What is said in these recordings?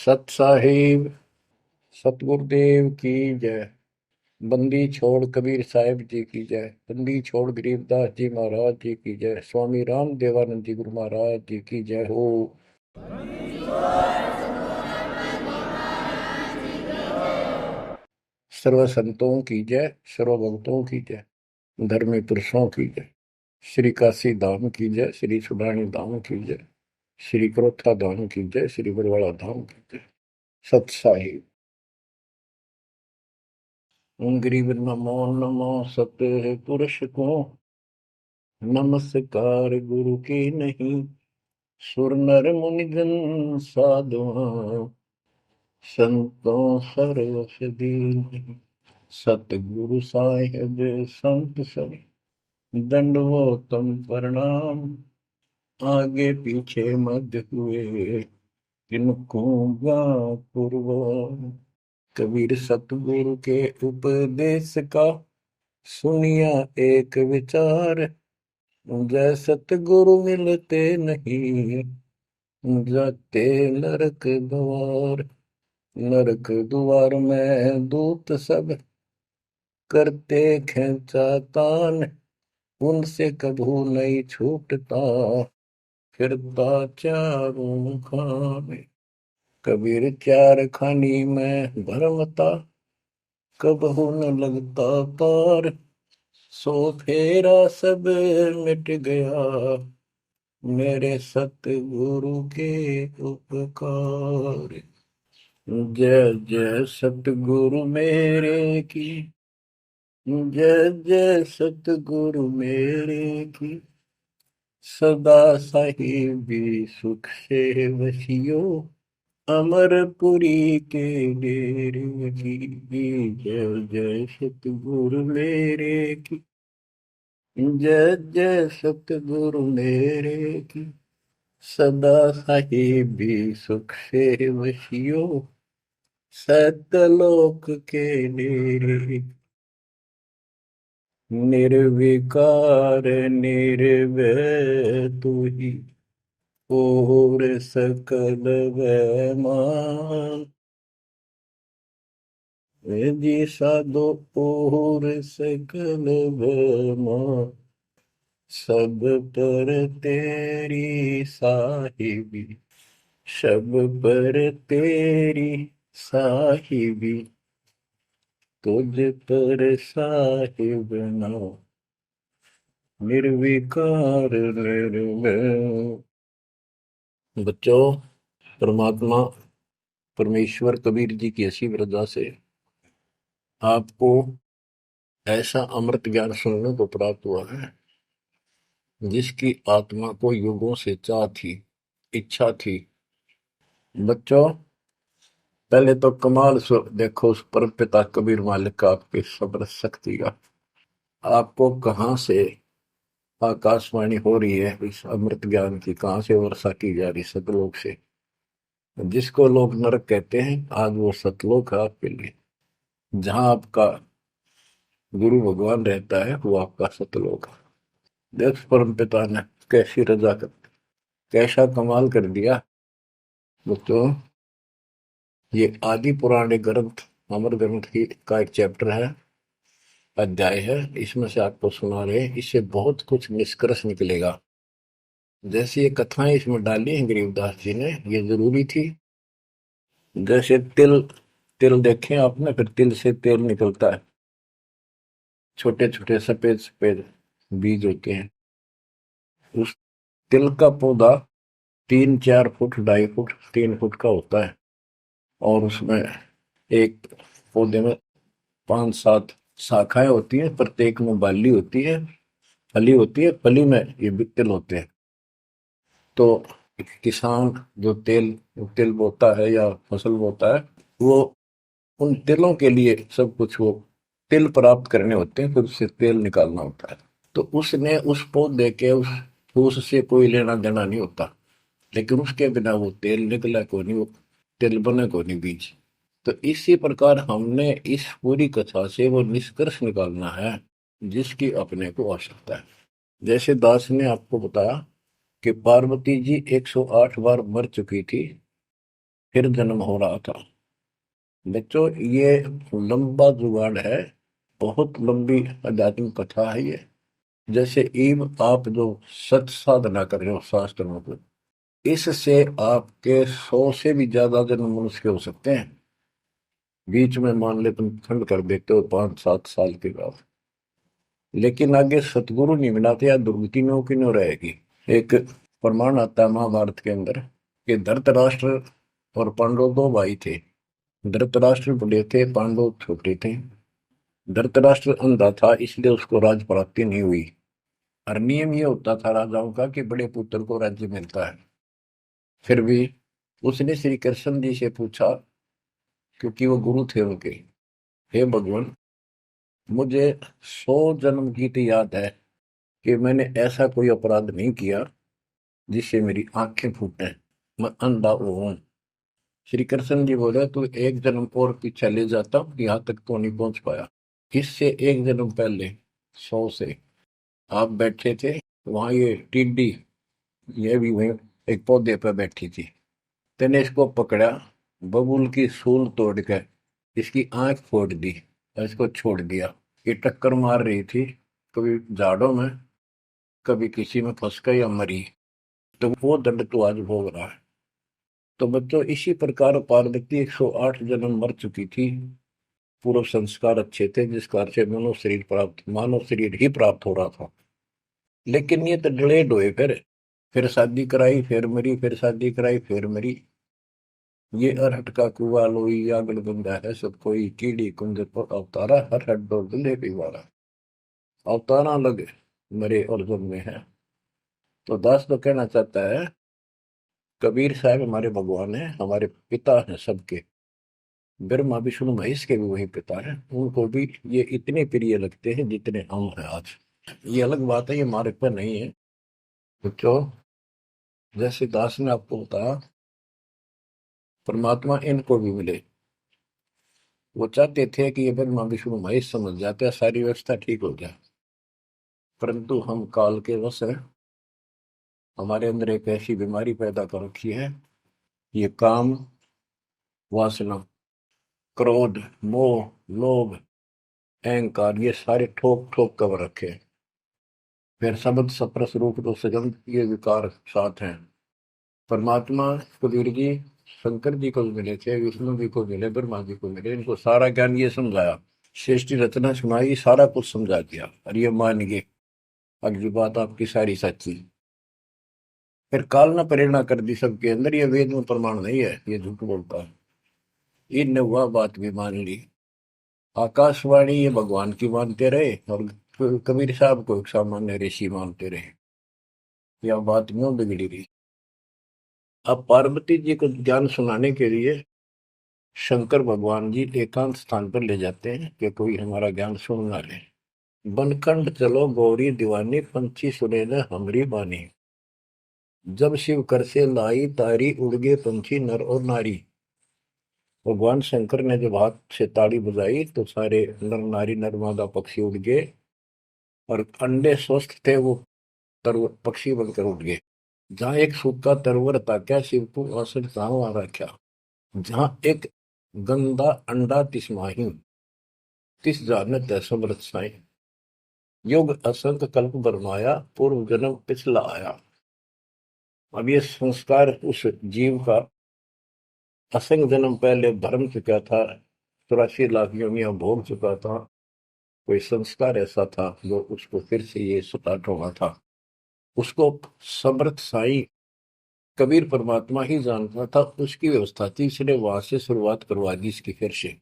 सत साहिब सतगुरुदेव की जय। बंदी छोड़ कबीर साहिब जी की जय। बंदी छोड़ गरीबदास जी महाराज जी की जय। स्वामी राम देवानंद जी गुरु महाराज जी की जय हो। सर्व संतों की जय, सर्व भक्तों की जय, धर्मी पुरुषों की जय। श्री काशी धाम की जय, श्री सुडानी धाम की जय, श्री क्रोथा धाम की जय, श्री बरवाड़ा धाम की जय। सत साहिब। गरीब नमो नमो सत पुरुष को, नमस्कार गुरु की नहीं। सुर नर मुनि जन साधुआ, संतों सरस दीन। सतगुरु साहिब संत सब, दंडवतम प्रणाम। आगे पीछे मध्य हुए, किनको पूर्व। कबीर सतगुरु के उपदेश का, सुनिया एक विचार। जय सतगुरु मिलते नहीं, जाते नरक द्वार। नरक द्वार में दूत सब, करते खेचा तान। उनसे कभू नहीं छूटता, फिरता चारों खाने। कबीर चार खानी में भरमता, कबहू न लगता पार। सो फेरा सब मिट गया, मेरे सतगुरु के उपकार। जय जय सतगुरु मेरे की, जय जय सतगुरु मेरे की। सदा साहिबी सुख से वसियो, अमरपुरी के डेरे की। जय जय सतगुरु मेरे की, जय जय सतगुरु मेरे की। सदा साहिबी सुख से वसियो, सतलोक के डेरे। निर्विकार निर्भय तू ही, और सकल वैमान। जी साधो और सकल वैमान। सब पर तेरी साहिबी, सब पर तेरी साहिबी। तुझ पर साहिब ना, निर्विकार निर्भय। बच्चों, परमात्मा परमेश्वर कबीर जी की ऐसी वृद्धा से आपको ऐसा अमृत ज्ञान सुनने को प्राप्त हुआ है, जिसकी आत्मा को युगों से चाह थी, इच्छा थी। बच्चों, पहले तो कमाल देखो उस परम पिता कबीर मालिक का, आपके सब्र शक्ति का। आपको कहाँ से आकाशवाणी हो रही है इस अमृत ज्ञान की, कहाँ से वर्षा की जा रही सतलोक से। जिसको लोग नरक कहते हैं, आज वो सतलोक है आपके लिए। जहां आपका गुरु भगवान रहता है, वो आपका सतलोक है। देख परम पिता ने कैसी रजा कर, कैसा कमाल कर दिया। दोस्तों, ये आदि पुराने ग्रंथ, अमर ग्रंथ की का एक चैप्टर है, अध्याय है। इसमें से आपको सुना रहे हैं, इससे बहुत कुछ निष्कर्ष निकलेगा। जैसे ये कथाएं इसमें डाली हैं गरीबदास जी ने, ये जरूरी थी। जैसे तिल, तिल देखें आपने, फिर तिल से तेल निकलता है। छोटे छोटे सफेद सफेद बीज होते हैं। उस तिल का पौधा 3-4 फुट, 2.5 फुट, 3 फुट का होता है। और उसमें एक पौधे में 5-7 शाखाएं होती हैं, प्रत्येक में बाली होती है, फली होती है। फली में ये तिल होते हैं। तो किसान जो तेल तिल बोता है या फसल बोता है, वो उन तिलों के लिए सब कुछ, वो तिल प्राप्त करने होते हैं, फिर उससे तेल निकालना होता है। तो उसने उस पौधे के उस फूस से कोई लेना देना नहीं होता, लेकिन उसके बिना वो तेल निकला को नहीं, वो तेल बने को नहीं बीज। तो इसी प्रकार हमने इस पूरी कथा से वो निष्कर्ष निकालना है, जिसकी अपने को आवश्यकता है। जैसे दास ने आपको बताया कि पार्वती जी 108 बार मर चुकी थी, फिर जन्म हो रहा था। बच्चों, ये लंबा जुगाड़ है, बहुत लंबी आध्यात्मिक कथा है ये। जैसे ईव आप जो सत साधना कर रहे हो शास्त्रों को, इससे आपके 100 से भी ज्यादा जन्म मनुष्य के हो सकते हैं। बीच में मान ले तुम खंड कर देते हो 5-7 साल के बाद, लेकिन आगे सतगुरु नहीं मिलाते या दुर्गति में की न रहेगी। एक प्रमाण आता है महाभारत के अंदर कि धृतराष्ट्र और पांडव दो भाई थे। धृतराष्ट्र बड़े थे, पांडव छोटे थे। धृतराष्ट्र अंधा था, इसलिए उसको राज प्राप्ति नहीं हुई। और नियम ये होता था राजाओं का कि बड़े पुत्र को राज्य मिलता है। फिर भी उसने श्री कृष्ण जी से पूछा, क्योंकि वो गुरु थे उनके, हे भगवान, मुझे 100 जन्म की तो याद है कि मैंने ऐसा कोई अपराध नहीं किया जिससे मेरी आंखें फूटे, मैं अंधा हूं। श्री कृष्ण जी बोले, तू एक जन्म और पीछे ले जाता, यहाँ तक तो नहीं पहुंच पाया। इससे एक जन्म पहले 100 से आप बैठे थे, वहां ये टिड्डी, ये भी वहीं एक पौधे पर बैठी थी। तेने इसको पकड़ा, बबूल की सूल तोड़ कर इसकी आंख फोड़ दी और इसको छोड़ दिया। ये टक्कर मार रही थी, कभी झाड़ों में, कभी किसी में फंस कर या मरी, तो वो दंड तो आज भोग रहा है। तो बच्चों, इसी प्रकार पार्वती 108 जन्म मर चुकी थी। पूर्व संस्कार अच्छे थे, जिस कारण से मानव शरीर ही प्राप्त हो रहा था। लेकिन ये तो डिलेड हुए, फिर शादी कराई, फिर मरी, फिर शादी कराई, फिर मरी। ये अरहट का कुआ लोई आगल बंदा है सब कोई, कीड़ी कुंज पर अवतारा, हर हट डोल दुल्हे पिवारा। अवतारा लग मरे और जन्मे हैं। तो दास तो कहना चाहता है, कबीर साहब हमारे भगवान है, हमारे पिता हैं सबके। ब्रह्मा विष्णु महेश के भी वही पिता हैं, उनको भी ये इतने प्रिय लगते हैं जितने हम हैं आज। ये अलग बात है, ये मार्ग पर नहीं है बच्चों। जैसे दास ने आपको बताया, परमात्मा इनको भी मिले। वो चाहते थे कि ये ब्रह्मा विष्णु महेश समझ जाते, सारी व्यवस्था ठीक हो जाए। परंतु हम काल के वश हैं, हमारे अंदर एक ऐसी बीमारी पैदा कर रखी है, ये काम, वासना, क्रोध, मोह, लोभ, अहंकार, ये सारे ठोक ठोक कर रखे हैं। फिर शब्द सप्रस रूप तो सजन, ये विकार साथ हैं। परमात्मा कबीर जी शंकर जी को मिले थे, विष्णु जी को मिले, ब्रह्मा जी को मिले, इनको सारा ज्ञान ये समझाया, सृष्टि रचना सुनाई, सारा कुछ समझा दिया, और ये मान गए अगली बात आपकी सारी सच्ची। फिर काल ने प्रेरणा कर दी सबके अंदर, ये वेद में प्रमाण नहीं है, ये झूठ बोलता है। इन वह बात भी मान ली। आकाशवाणी ये भगवान की मानते रहे, और कबीर साहब को एक सामान्य ऋषि मानते रहे। यह बात क्यों बिगड़ी रही। अब पार्वती जी को ज्ञान सुनाने के लिए शंकर भगवान जी एकांत स्थान पर ले जाते हैं कि कोई हमारा ज्ञान सुन ना ले। बनखंड चलो गौरी दीवानी, पंछी सुने न हमरी बानी। जब शिव कर से लाई तारी, उड़ गए पंछी नर और नारी। भगवान शंकर ने जब हाथ से ताड़ी बजाई तो सारे नर नारी नर पक्षी उड़ गए, और अंडे स्वस्थ थे वो पक्षी बनकर उड़ गए। जहां एक सूखा तरवर था, क्या शिव को असर वहां रखा। जहां एक गंदा अंडा तिसमाही, तिस जानत है समृत साई। युग असंख्य कल्प बरमाया, पूर्व जन्म पिछला आया। अब ये संस्कार उस जीव का असंख्य जन्म पहले भरम चुका था, 84 लाख योनियां भोग चुका था। कोई संस्कार ऐसा था जो उसको फिर से ये स्टार्ट होना था। उसको समर्थ साई कबीर परमात्मा ही जानता था, उसकी व्यवस्था थी, इसलिए वहां से शुरुआत करवा दी इसकी फिर से।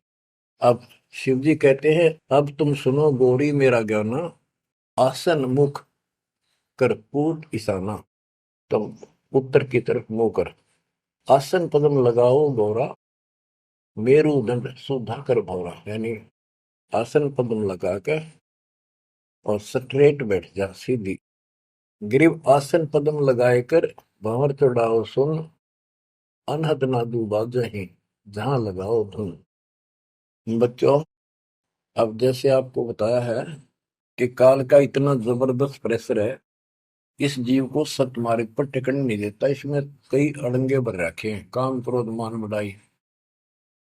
अब शिव जी कहते हैं, अब तुम सुनो गौरी मेरा ज्ञाना, आसन मुख कर पूर्व ईशाना। तुम उत्तर की तरफ मुंह कर, आसन पदम लगाओ गौरा, मेरुदंड सुधा कर भौरा। यानी आसन पदम लगा कर और स्ट्रेट बैठ जा, सीधी। ग्रीव आसन पदम लगाए कर, भंवर चढ़ाओ सुन, अनहद नादू बाजही, जहां लगाओ धुन। बच्चों, अब जैसे आपको बताया है कि काल का इतना जबरदस्त प्रेशर है इस जीव को सत्य मार्ग पर टिकने नहीं देता। इसमें कई अड़ंगे भर रखे हैं, काम क्रोध मान बढ़ाई,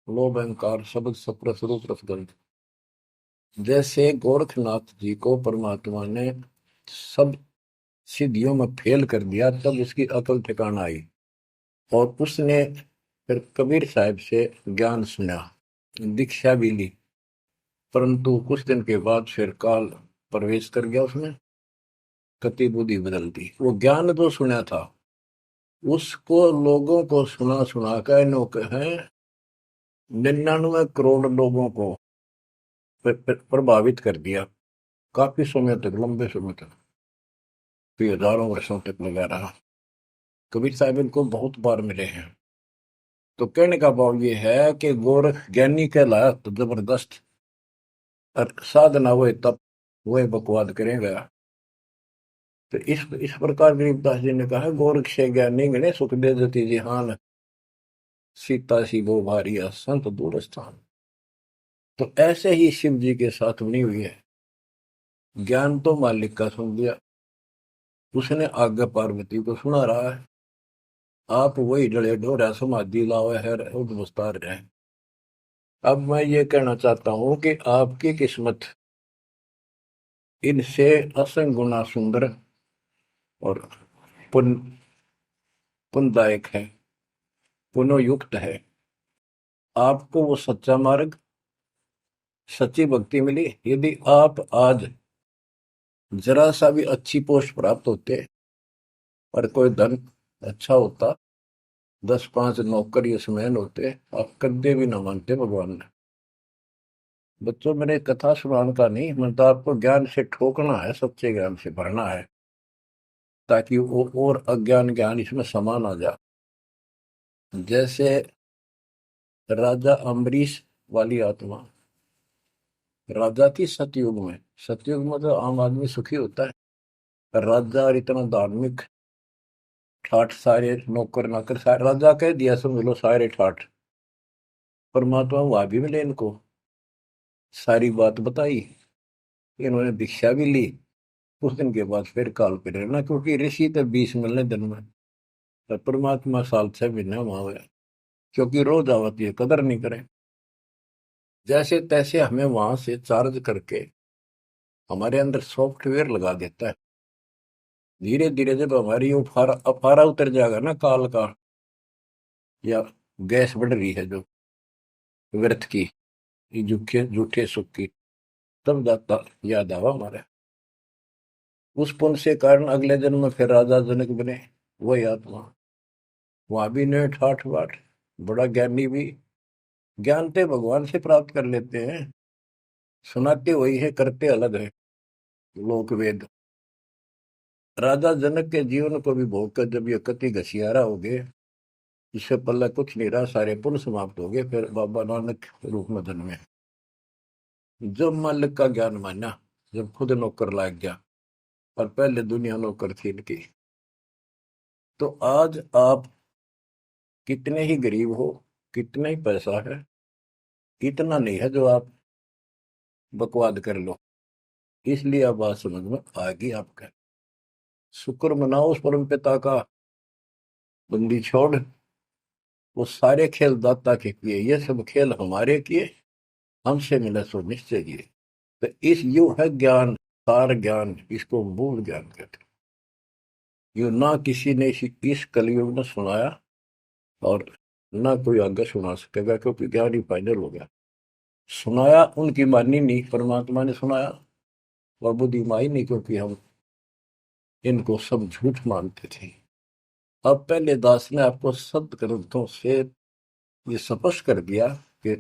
लोभ अहंकार शब्द सप्रस रूप रसगंध। जैसे गोरखनाथ जी को परमात्मा ने सब सिद्धियों में फेल कर दिया, तब उसकी अकल ठिकाना आई और उसने फिर कबीर साहब से ज्ञान सुना, दीक्षा भी ली। परंतु कुछ दिन के बाद फिर काल प्रवेश कर गया उसमें, कति बुद्धि बदल दी। वो ज्ञान तो सुना था, उसको लोगों को सुना सुना कर है 99 करोड़ लोगों को प्रभावित कर दिया। काफी समय तक, लंबे समय तक, फिर हजारों वर्षों तक लगा रहा। कबीर साहब इनको बहुत बार मिले हैं। तो कहने का भाव ये है कि गोरख ज्ञानी कहलाया तो जबरदस्त, और साधना हुए तब वह बकवाद करेगा। तो इस प्रकार गरीबदास जी ने कहा, गोरख से ज्ञानी गणे सुख दे जति जिहान, सीता सी वो भारिया संत दूर स्थान। तो ऐसे ही शिव जी के साथ बनी हुई है। ज्ञान तो मालिक का सुन लिया, उसने आगे पार्वती को सुना रहा है। आप वही डले डोरा समाधि लाओ है उद्वस्तार रहे। अब मैं ये कहना चाहता हूं कि आपकी किस्मत इनसे असंग गुना सुंदर और पुण्य पुण्यदायक है, पुण्ययुक्त है। आपको वो सच्चा मार्ग, सच्ची भक्ति मिली। यदि आप आज जरा सा भी अच्छी पोस्ट प्राप्त होते और कोई धन अच्छा होता, 10-5 नौकर यशमैन होते, आप कदे भी ना मानते भगवान ने। बच्चों, मेरे कथा सुनाने का नहीं, मैं तो आपको ज्ञान से ठोकना है, सच्चे ज्ञान से भरना है, ताकि वो और अज्ञान ज्ञान इसमें समा ना जा। जैसे राजा अम्बरीश वाली आत्मा, राजा की सतयुग में, सतयुग में तो आम आदमी सुखी होता है। राजा और इतना धार्मिक, ठाठ सारे नौकर नाकर सारे, राजा कह दिया समझ लो सारे ठाठ। परमात्मा वहां भी मिले इनको, सारी बात बताई, इन्होंने दीक्षा भी ली। कुछ दिन के बाद फिर काल पे रहना, क्योंकि ऋषि तो 20 मिलने दिन में, और परमात्मा साल 6 महीने वहां गया, क्योंकि रोज आवती है, कदर नहीं करे। जैसे तैसे हमें वहां से चार्ज करके हमारे अंदर सॉफ्टवेयर लगा देता है। धीरे धीरे जब हमारी अफारा उतर जाएगा ना काल का, या गैस बढ़ रही है जो व्यर्थ की, झूठे झूठे सुख की, तब जाता याद आवा हमारे। उस पुण्य से कारण अगले जन्म में फिर राजा जनक बने, वही आत्मा। वहां भी ने ठाठ बाट, बड़ा ज्ञानी भी, ज्ञानते भगवान से प्राप्त कर लेते हैं, सुनाते वही है, करते अलग है। लोक वेद। राजा जनक के जीवन को भी भोग कर जब ये कति घसियारा हो गए, इससे पल्ला कुछ नहीं रहा, सारे पुण्य समाप्त हो गए, फिर बाबा नानक रूप में जन्मे। जब मालिक का ज्ञान माना, जब खुद नौकर लाग गया, और पहले दुनिया नौकर थी इनकी। तो आज आप कितने ही गरीब हो, कितना ही पैसा है, इतना नहीं है जो आप बकवाद कर लो। इसलिए अब बात समझ में आ गई आपका। शुक्र मनाओ उस परम पिता का, बंदी छोड़। वो सारे खेल दाता के किए, ये सब खेल हमारे किए, हमसे मिला सो निश्चय किए। तो इस यू है ज्ञान, सार ज्ञान, इसको मूल ज्ञान कहते हैं। यू ना किसी ने इस कलयुग में सुनाया, और ना कोई आगे सुना सकेगा, क्योंकि ज्ञान ही फाइनल हो गया। सुनाया उनकी मानी नहीं, परमात्मा ने सुनाया, और बुद्धि माई नहीं, क्योंकि हम इनको सब झूठ मानते थे। अब पहले दास ने आपको सद ग्रंथों से ये स्पष्ट कर दिया कि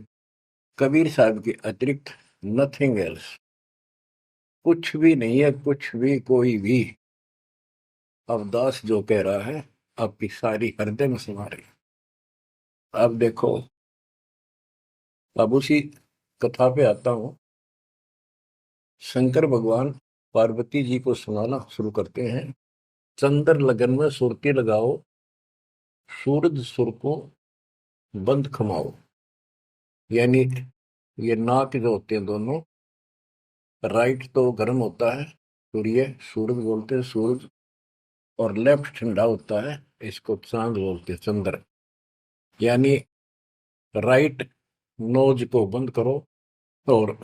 कबीर साहब के अतिरिक्त नथिंग एल्स, कुछ भी नहीं है, कुछ भी कोई भी। अब दास जो कह रहा है आपकी सारी हृदय में समा रही। अब देखो, अब उसी कथा पे आता हूं। शंकर भगवान पार्वती जी को सुनाना शुरू करते हैं। चंद्र लगन में सुरती लगाओ, सूरज सुर को बंद खमाओ। यानी ये नाक जो होते हैं दोनों, राइट तो गर्म होता है, सूर्य, सूरज बोलते हैं सूरज, और लेफ्ट ठंडा होता है, इसको चांद बोलते हैं, चंद्र। यानी राइट नोज को बंद करो और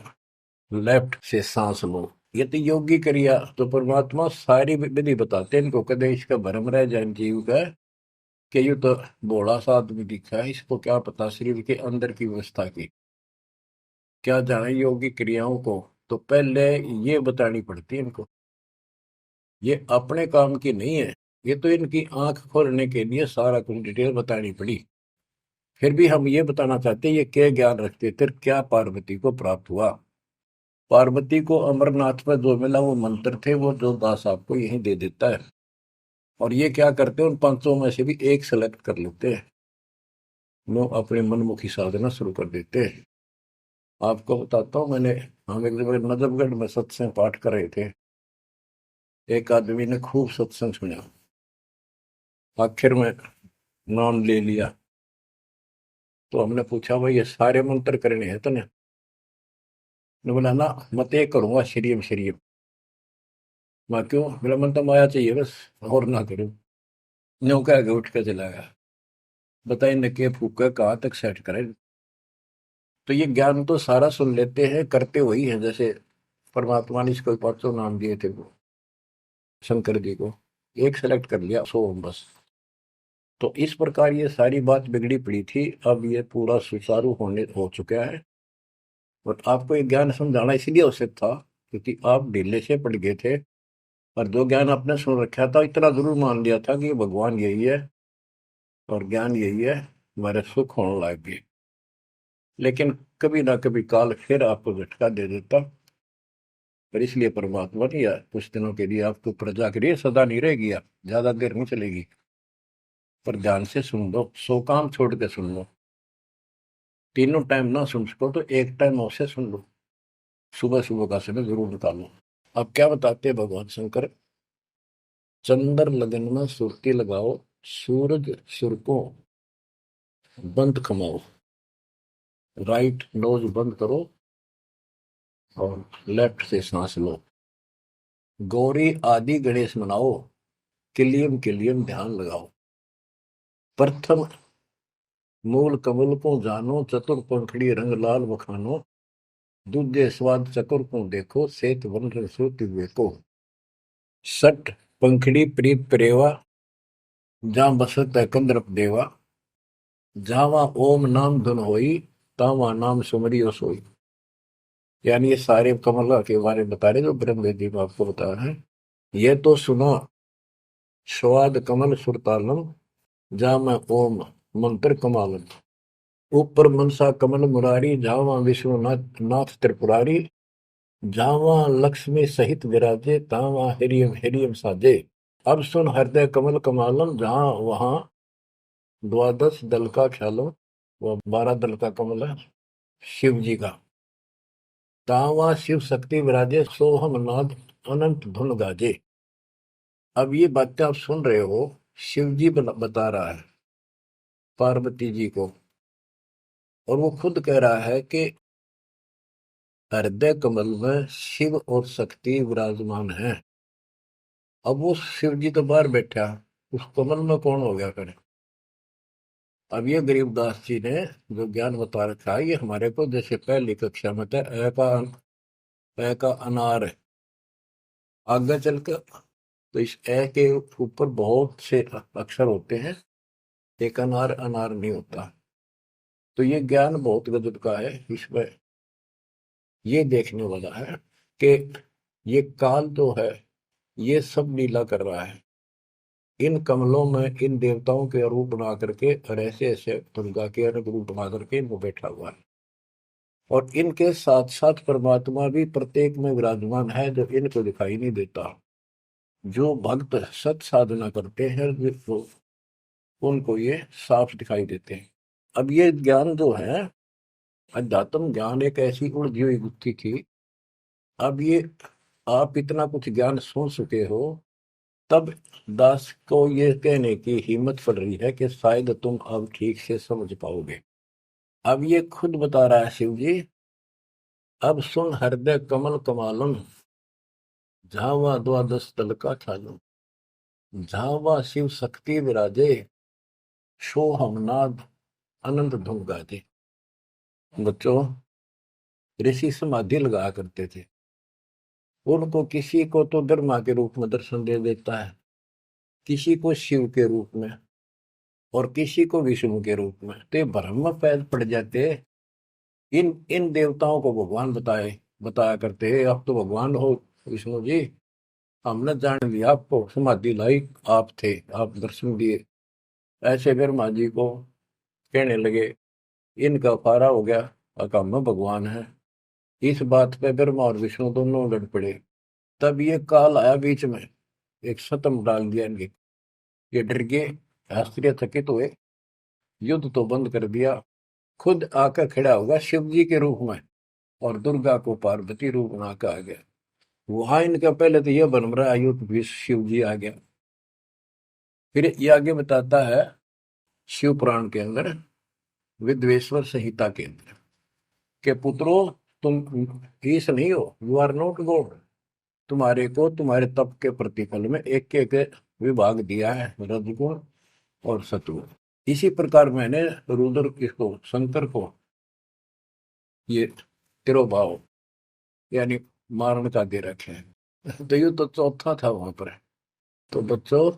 लेफ्ट से सांस लो। ये तो योगी क्रिया। तो परमात्मा सारी विधि बताते हैं इनको, कदे इसका भ्रम रह जाए जीव का कि यू तो भोला सा आदमी दिखा है, इसको क्या पता शरीर के अंदर की व्यवस्था की, क्या जाने योगी क्रियाओं को। तो पहले ये बतानी पड़ती है इनको, ये अपने काम की नहीं है। ये तो इनकी आंख खोलने के लिए सारा कुछ डिटेल बतानी पड़ी। फिर भी हम ये बताना चाहते हैं ये क्या ज्ञान रखते थे, क्या पार्वती को प्राप्त हुआ। पार्वती को अमरनाथ में जो मिला वो मंत्र थे, वो जो दास आपको यही दे देता है। और ये क्या करते हैं, उन पांचों में से भी एक सेलेक्ट कर लेते हैं, वो अपने मनमुखी साधना शुरू कर देते हैं। आपको बताता हूँ, हम एक जगह नजफगढ़ में सत्संग पाठ कर रहे थे। एक आदमी ने खूब सत्संग सुना, आखिर में नाम ले लिया। तो हमने पूछा भाई ये सारे मंत्र करने हैं तने? ने बोला ना, मत एक करूंगा श्रीम श्रीम। मैं क्यों? मेरा मन तो माया चाहिए बस, और ना करूं। न्यू कह के उठ के चला गया। बताइए न के फूका कहाँ तक सेट करें। तो ये ज्ञान तो सारा सुन लेते हैं, करते वही है। जैसे परमात्मा ने इसको पांचों नाम दिए थे वो शंकर जी को, एक सेलेक्ट कर लिया सो बस। तो इस प्रकार ये सारी बात बिगड़ी पड़ी थी, अब ये पूरा सुचारू होने हो चुका है। और आपको ये ज्ञान समझाना इसलिए आवश्यक था क्योंकि आप ढीले से पड़ गए थे। और जो ज्ञान आपने सुन रखा था, इतना जरूर मान लिया था कि ये भगवान यही है और ज्ञान यही है, हमारे सुख होने लग गए। लेकिन कभी ना कभी काल फिर आपको झटका दे देता। पर इसलिए परमात्मा ने या कुछ दिनों के लिए आपको प्रजा के लिए, सदा नहीं रहेगी, आप ज्यादा देर नहीं चलेगी। पर ध्यान से सुन लो, 100 काम छोड़ के सुन लो। तीनों टाइम ना सुन सको तो एक टाइम अवश्य सुन लो, सुबह सुबह का समय जरूर निकालो। अब क्या बताते हैं भगवान शंकर, चंद्र लगन में सुर्ती लगाओ, सूरज सुर को बंद कमाओ, राइट नोज बंद करो और लेफ्ट से सांस लो। गौरी आदि गणेश मनाओ, किलियम किलियम ध्यान लगाओ। प्रथम मूल कमल को जानो, चतुर पंखड़ी रंग लाल बखानो। दूजे स्वाद चकुर को देखो, सेत वन रसो तिव्य को। सट पंखड़ी प्रीत प्रेवा, जहाँ बसत है कंद्रप देवा। जावा ओम नाम धुन होई, तावा नाम सुमरियो सोई। यानी ये सारे कमल के बारे में बता रहे जो ब्रह्म वेदी में आपको बता रहे हैं। ये तो सुनो, स्वाद कमल सुरतालम, जा मैं ओम मंत्र कमालम। ऊपर मनसा कमल मुरारी, जावा विश्वनाथ नाथ त्रिपुरारी। जावा लक्ष्मी सहित विराजे, तावा हिरियम हिरियम साजे। अब सुन हृदय कमल कमालम, जहां वहां द्वादश दल का ख्यालो, वो 12 दल का कमल है शिव जी का। तावा शिव शक्ति विराजे, सोहम नाद अनंत धुन गाजे। अब ये बातें आप सुन रहे हो, शिव जी बता रहा है पार्वती जी को। और वो खुद कह रहा है कि हृदय कमल में शिव और शक्ति विराजमान है। अब वो शिव जी तो बाहर बैठा, उस कमल में कौन हो गया करे। अब ये गरीबदास जी ने जो ज्ञान बता रखा है, ये हमारे को जैसे पहली कक्षा में था, ए का अनार है। आगे चल कर तो इस ए के ऊपर बहुत से अक्षर होते हैं, एक अनार अनार नहीं होता। तो ये ज्ञान बहुत गजब का है। इसमें ये देखने वाला है कि ये काल जो है ये सब लीला कर रहा है। इन कमलों में इन देवताओं के रूप बना करके और ऐसे ऐसे दुर्गा के अलग रूप बना करके इनको बैठा हुआ है। और इनके साथ साथ परमात्मा भी प्रत्येक में विराजमान है, जो इनको दिखाई नहीं देता। जो भक्त सत साधना करते हैं वो उनको ये साफ दिखाई देते हैं। अब ये ज्ञान जो है, अध्यात्म ज्ञान एक ऐसी उलझी हुई गुत्थी थी। अब ये आप इतना कुछ ज्ञान सुन चुके हो, तब दास को ये कहने की हिम्मत पड़ रही है कि शायद तुम अब ठीक से समझ पाओगे। अब ये खुद बता रहा है शिव जी, अब सुन हृदय कमल कमालम, झावा द्वादश दल का ठालम। झावा शिव शक्ति विराजे, शो हम नाद अनंत धुन गाजे। बच्चों, ऋषि समाधि लगाया करते थे। उनको किसी को तो ब्रह्मा के रूप में दर्शन दे देता है, किसी को शिव के रूप में, और किसी को विष्णु के रूप में। तो ये भ्रम में पैद पड़ जाते। इन इन देवताओं को भगवान बताया करते हैं, आप तो भगवान हो विष्णु जी, हमने जान लिया आपको, समाधि लाई आप थे, आप दर्शन दिए। ऐसे ब्रह्मा जी को कहने लगे, इनका पारा हो गया, अकम में भगवान है। इस बात पे ब्रह्मा और विष्णु दोनों लड़ पड़े। तब ये काल आया बीच में, एक शतम डाल दिया इनके। ये डर गए, आश्चर्यचकित हुए, युद्ध तो बंद कर दिया, खुद आकर खड़ा होगा शिव जी के रूप में, और दुर्गा को पार्वती रूप में आकर आ गया। वहां इनका पहले तो यह बन रहा है युद्ध भी शिव जी आ गया। फिर ये आगे बताता है शिव पुराण के अंदर, विद्वेश्वर संहिता के अंदर, के पुत्रों, तुम ईश नहीं हो, यू आर नॉट गॉड। तुम्हारे को तुम्हारे तप के प्रतिफल में एक एक विभाग दिया है, रजगुण और सतगुण। इसी प्रकार मैंने रुद्र इसको, शंकर को, ये तिरोभाव यानी मारण का दे रखे हैं। तो ये तो चौथा था वहां पर। तो बच्चों,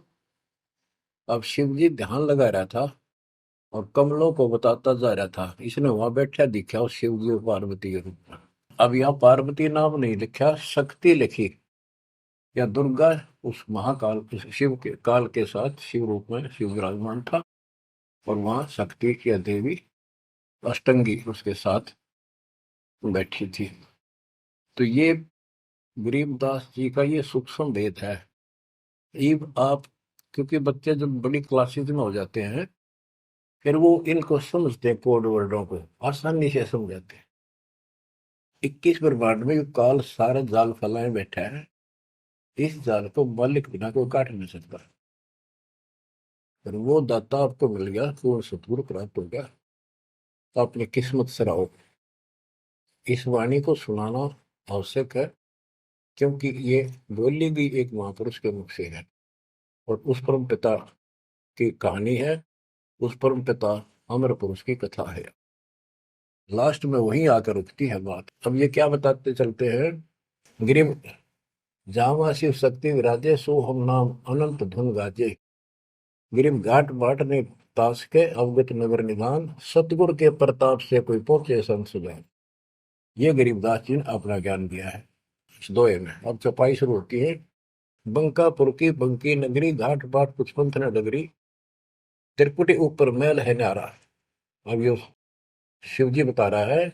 अब शिव जी ध्यान लगा रहा था और कमलों को बताता जा रहा था। इसने वहां बैठा दिखा उस शिव जी और पार्वती के रूप में। अब यहाँ पार्वती नाम नहीं लिखा, शक्ति लिखी, या दुर्गा उस महाकाल, उस शिव के काल के साथ शिव रूप में शिव विराजमान था, और वहां शक्ति की देवी अष्टंगी उसके साथ बैठी थी। तो ये गरीबदास जी का ये सूक्ष्म भेद है। इब आप, क्योंकि बच्चे जब बड़ी क्लासेस में हो जाते हैं, फिर वो इनको समझते हैं, कोड वर्डों को आसानी से समझाते हैं। 21 ब्रह्मांड में काल सारा जाल फैलाए बैठा है, इस जाल को मालिक बिना कोई काट नहीं सकता। फिर वो दाता आपको मिल गया, पूर्ण सतगुरु प्राप्त हो गया, तो अपनी किस्मत से रहो। इस वाणी को सुनाना आवश्यक है, क्योंकि ये बोली गई एक महापुरुष के मुख से है, और उस परम पिता की कहानी है, उस परम पिता अमर पुरुष की कथा है। लास्ट में वहीं आकर रुकती है बात। अब ये क्या बताते चलते हैं, गिरिम जावा शिव शक्ति विराजे, सो हम नाम अनंत धुन गाजे। गिरिम घाट बाट ने तास के, अवगत नगर निधान, सतगुरु के प्रताप से कोई पहुंचे संसुजान। ये गरीबदास जी ने अपना ज्ञान दिया है इस दोहे में। अब चौपाई शुरू होती है, बंकापुर की बंकी नगरी, घाट बाट कुछ पंथ न डगरी, त्रिकुटी ऊपर महल है न्यारा। अब ये शिव जी बता रहा है,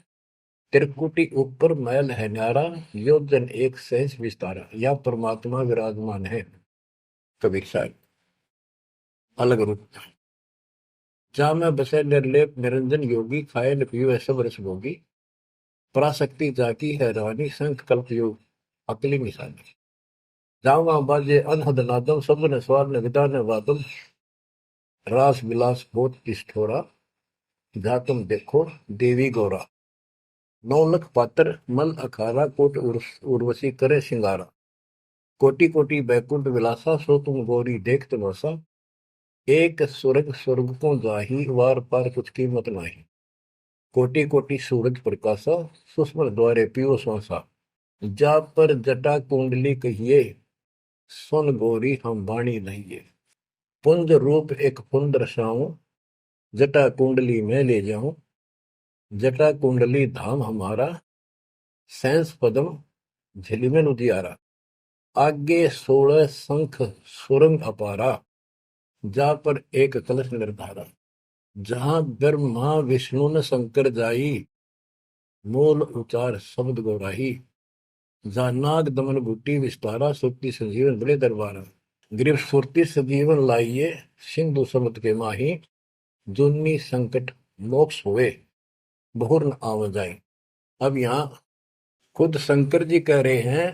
त्रिकुटी ऊपर महल है न्यारा, योजन एक सहज विस्तारा। या परमात्मा विराजमान है, कबीर साहब अलग रूप में। जहाँ में बसे निर्लेप निरंजन योगी, खाए न पियो सब रस भोगी, पराशक्ति जाकी है रानी, संख कल्प योग अकली निशानी। जाऊंगा बाजे अनहद नादम, सब ने स्वार ने विदा ने वादम, रास विलास बहुत ठिठोरा, जा तुम देखो देवी गौरा। नौलख पात्र मल अखारा, कोट उर्वशी करे सिंगारा, कोटि कोटि बैकुंठ विलासा, सो तुम गौरी देख तमाशा, एक स्वर्ग स्वर्ग को जाही, वार पार कुछ कीमत नाही, कोटि कोटि सूरज प्रकाशा, सुषमन द्वारे पियो श्वासा, जा पर जटा कुंडली कहिए, सुन गौरी हम वाणी नहिए। पुंज रूप एक पुंज रसाऊं, जटा कुंडली में ले जाऊं, जटा कुंडली धाम हमारा, सैंस पदम झिलमिल उजियारा, आगे 16 शंख सुरंग अपारा, जा पर एक कलश निर्धारा। जहां ब्रह्मा विष्णु न शंकर जाई, मूल उचार शब्द गौराही, जहाँ नाग दमन बूटी विस्तारा, सुरती संजीवन बड़े दरबारा। ग्रीव सुरती संजीवन लाइए, सिंधु समुद्र के माही, जुन्नी संकट मोक्ष हुए, बहुर न आव जाए। अब यहाँ खुद शंकर जी कह रहे हैं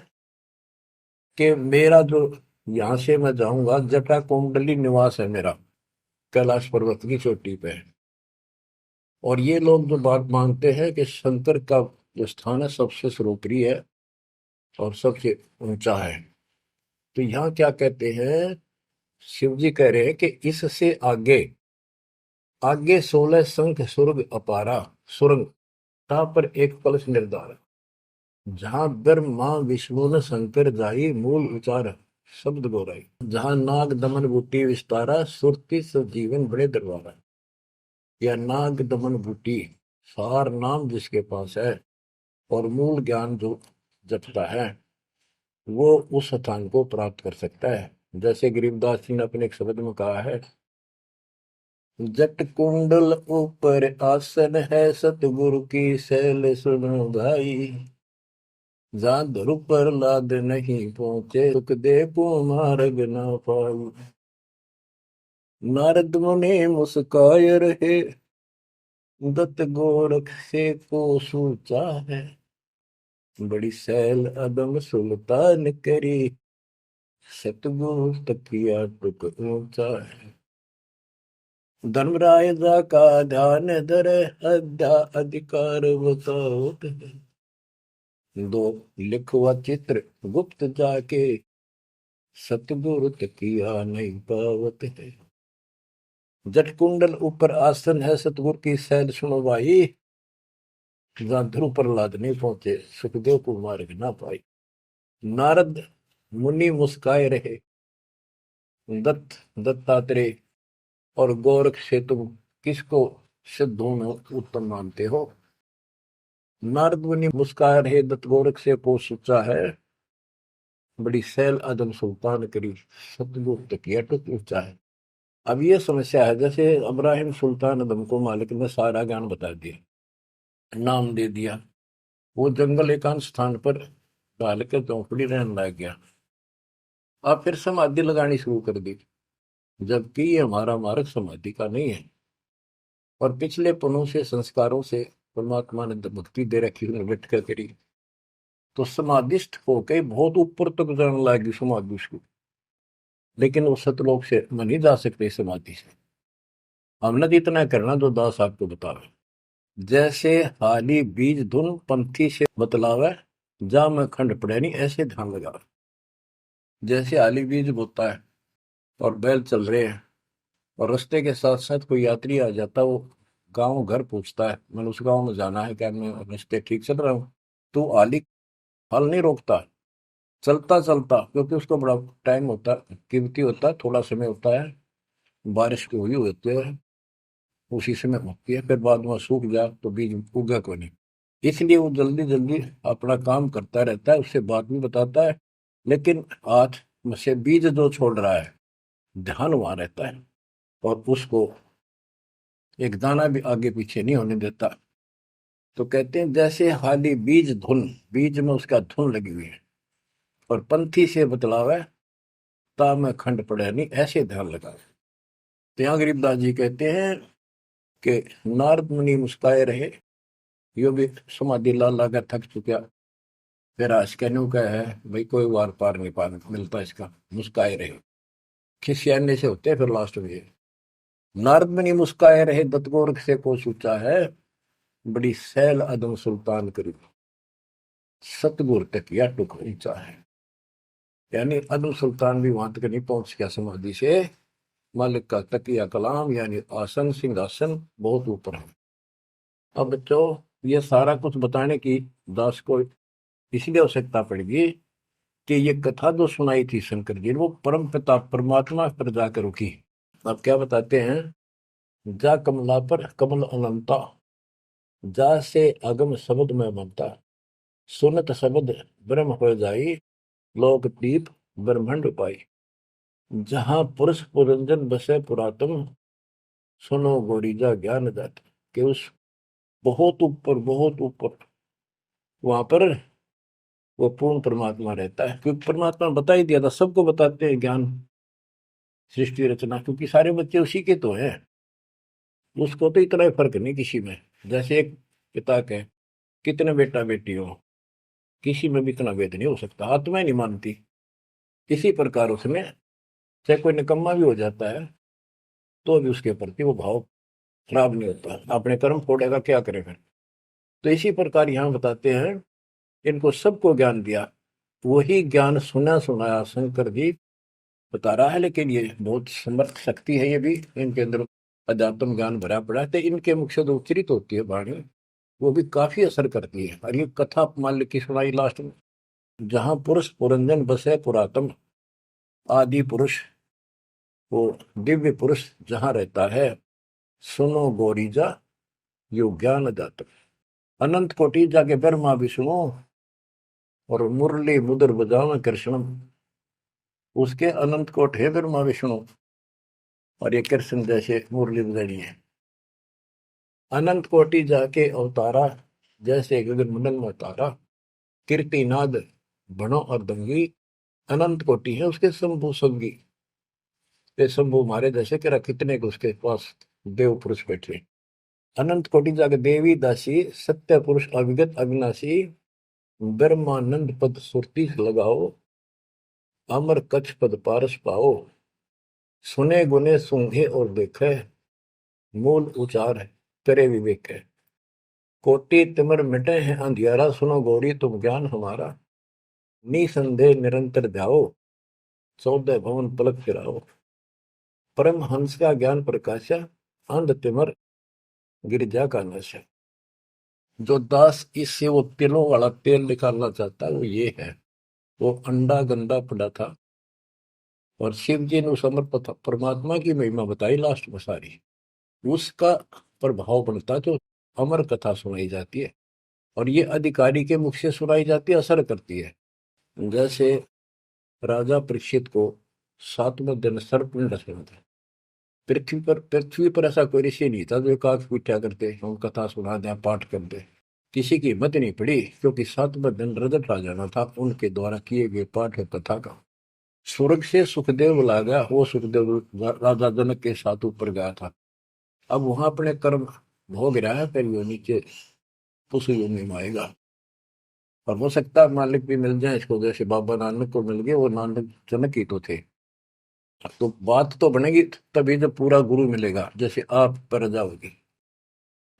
कि मेरा जो यहाँ से मैं जाऊंगा, जटा कुंडली निवास है मेरा, कैलाश पर्वत की चोटी पे है। और ये लोग जो बात मानते हैं कि शंकर का जो स्थान है सबसे सर्वोपरि है और सबसे ऊंचा है, तो यहाँ क्या कहते हैं शिव जी कह रहे हैं कि इससे आगे आगे 16 संख सुरग अपारा सुरंग ता पर एक कलश निर्धार जहां ब्रह्मा विष्णु न शंकर जाई मूल उचार शब्द गोराई जहां नाग दमन बूटी विस्तारा सुरति जीवन बड़े दरबारा। या नाग दमन बूटी सार नाम जिसके पास है और मूल ज्ञान जो जपता है वो उस स्थान को प्राप्त कर सकता है। जैसे गरीबदास जी ने अपने एक शब्द में कहा है, जट कुंडल ऊपर आसन है सतगुरु की सैल सुनो भाई जहाँ ध्रुव पर लाद नहीं पहुंचे सुख दे मार्ग ना पाई। नारद मुनि मुस्काय रहे दत्त गोरख से को सूचा है बड़ी सैल अदम सुल्तान करी सतगुरु तकिया टुक ऊंचा है। धर्मराय जा का ध्यान धरे अध्या अधिकार बताओ दो लिखवा चित्र गुप्त जाके सतगुरु तकिया नहीं पावत है। जट कुंडल ऊपर आसन है सतगुरु की सैल सुनो भाई जहां ध्रुव प्रहलाद नहीं पहुंचे सुखदेव को मार्ग ना पाई। नारद मुनि मुस्काए रहे दत्तात्रेय और गोरख से तुम किसको सिद्धों में उत्तम मानते हो। नारद मुनि मुस्काए रहे दत्त गोरख से को सोचा है बड़ी सैल आदम सुल्तान करी सतगुरु तकिया टुक ऊंचा है। अब ये समस्या है, जैसे अब्राहिम सुल्तान आदम को मालिक ने सारा ज्ञान बता दिया नाम दे दिया वो जंगल एकांत स्थान पर डाल के झोंपड़ी रहने लग गया। अब फिर समाधि लगानी शुरू कर दी जबकि ये हमारा मार्ग समाधि का नहीं है और पिछले पनों से संस्कारों से परमात्मा ने भक्ति दे रखी उन्हें बैठ कर करी तो समाधिस्थ होके बहुत ऊपर तक जाने लगी समाधि उसको। लेकिन वो सतलोक से मन नहीं जा सकते समाधि से। हमने तो इतना करना जो दास आपको बतावे जैसे हाली बीज धुन पंथी से बतलावे जा में खंड पड़े नहीं ऐसे ध्यान लगा। जैसे हाली बीज बोता है और बैल चल रहे हैं और रास्ते के साथ साथ कोई यात्री आ जाता वो गांव घर पूछता है मैंने उस गांव में जाना है क्या मैं रास्ते ठीक चल रहा हूँ तो आली हल नहीं रोकता चलता चलता क्योंकि उसको बड़ा टाइम होता है कीमती होता है थोड़ा समय होता है बारिश की हुई होती है उसी समय होती है फिर बाद में सूख जाए तो बीज उगा को नहीं इसलिए वो जल्दी जल्दी अपना काम करता रहता है उससे बात भी बताता है लेकिन हाथ में से बीज जो छोड़ रहा है ध्यान वहां रहता है और उसको एक दाना भी आगे पीछे नहीं होने देता। तो कहते हैं जैसे हाली बीज धुन बीज में उसका धुन लगी हुई है और पंथी से बतलावे ता में खंड पड़े नहीं ऐसे ध्यान लगा। तो यहाँ गरीबदास जी कहते हैं कि नारद मुनि मुस्काए रहे यो भी समाधि ला ला कर थक चुका फिर आज कहने का है भाई कोई वार पार नहीं पा मिलता इसका मुस्काए रहे खिसियाने से होते फिर लास्ट में नारद मुनि मुस्काए रहे दत्त गोरख से को सोचा है बड़ी सैल अदम सुल्तान करी सतगुरु तक या टुक ऊंचा है। यानी अदम सुल्तान भी वहां तक नहीं पहुंच गया समाधि से मालिक का तकिया कलाम यानी आसन सिंहासन बहुत ऊपर है। अब बच्चों ये सारा कुछ बताने की दास को इसलिए आवश्यकता पड़ेगी कि ये कथा जो सुनाई थी शंकर जी वो परम पिता परमात्मा पर जाकर रुकी। अब क्या बताते हैं जा कमला पर कमल अनंता जा से अगम शब्द में ममता सुनत शब्द ब्रह्म हो जाई लोक दीप ब्रह्मंड पाई जहां पुरुष पुरंजन बसे पुरातन सुनो गोरीजा ज्ञान जात कि उस बहुत ऊपर वहां पर वो पूर्ण परमात्मा रहता है क्योंकि परमात्मा बता ही दिया था सबको बताते हैं ज्ञान सृष्टि रचना क्योंकि सारे बच्चे उसी के तो हैं उसको तो इतना ही फर्क नहीं किसी में। जैसे एक पिता के कितने बेटा बेटी हो किसी में भी इतना भेद नहीं हो सकता आत्मा नहीं मानती। इसी प्रकार उसमें चाहे कोई निकम्मा भी हो जाता है तो भी उसके प्रति वो भाव खराब नहीं होता अपने कर्म फोड़ेगा क्या करे फिर। तो इसी प्रकार यहाँ बताते हैं इनको सबको ज्ञान दिया वही ज्ञान सुना सुनाया शंकर जी बता रहा है, लेकिन ये बहुत समर्थ शक्ति है, ये भी इनके अंदर अध्यात्म ज्ञान भरा पड़ा है। तो इनके मुख से जो उच्चरित होती है वाणी, वो भी काफी असर करती है। और ये कथा मान ली की सुनाई लास्ट में, जहां पुरुष पुरंजन बसे पुरातन, आदि पुरुष, वो दिव्य पुरुष जहां रहता है, सुनो गोरीजा, यो ज्ञान जातक, अनंत कोटि जाके ब्रह्मा विष्णु और मुरली मुदर बजाओ कृष्णम, उसके अनंत कोट है ब्रह्मा विष्णु, और ये कृष्ण जैसे मुरली बजानी है। अनंत कोटि जाके अवतारा, जैसे गगन मंडल में तारा, कीर्तिनाद बनो और दंगी, अनंत कोटि है उसके शंभु संगी। ये शंभु मारे जैसे कि कितने को उसके पास देव पुरुष बैठे। अनंत कोटि जाके देवी दासी, सत्य पुरुष अविगत अविनाशी, ब्रह्मानंद पद सुरती लगाओ, अमर कच्छ पद पारस पाओ, सुने गुने सूंघे और देखे, मूल उचार है करे विवेक है। कोटि तिमर मिटे हैं अंधियारा, सुनो गौरी तुम ज्ञान हमारा, निसंदेह निरंतर ध्याओ, 14 भवन पलक फिराओ, परम हंस का ज्ञान प्रकाशा, अंध तिमर गिरजा का नशा। जो दास इससे वो तिलों वाला तेल निकालना चाहता है वो ये है। वो अंडा गंदा पड़ा था, और शिव जी ने उस अमर परमात्मा की महिमा बताई लास्ट में सारी, उसका प्रभाव बनता जो अमर कथा सुनाई जाती है, और ये अधिकारी के मुख से सुनाई जाती है, असर करती है। जैसे राजा परीक्षित को 7वें दिन सर्प ने डसा था। पृथ्वी पर ऐसा कोई ऋषि नहीं था जो काक पूछा करते, हम कथा सुना दें पाठ कर दे। किसी की हिम्मत नहीं पड़ी, क्योंकि 7वें दिन रजत आ जाना था उनके द्वारा किए गए पाठ कथा का। स्वर्ग से सुखदेव बुला गया, वो सुखदेव राजा जनक के साथ ऊपर गया था। अब वहां अपने कर्म भोग रहा है, फिर वो नीचे उस योनि में आएगा। और हो सकता है मालिक भी मिल जाए इसको, जैसे बाबा नानक को मिल गए, वो नानक जनक ही तो थे। तो बात तो बनेगी तभी जब पूरा गुरु मिलेगा, जैसे आप पर जाओगी।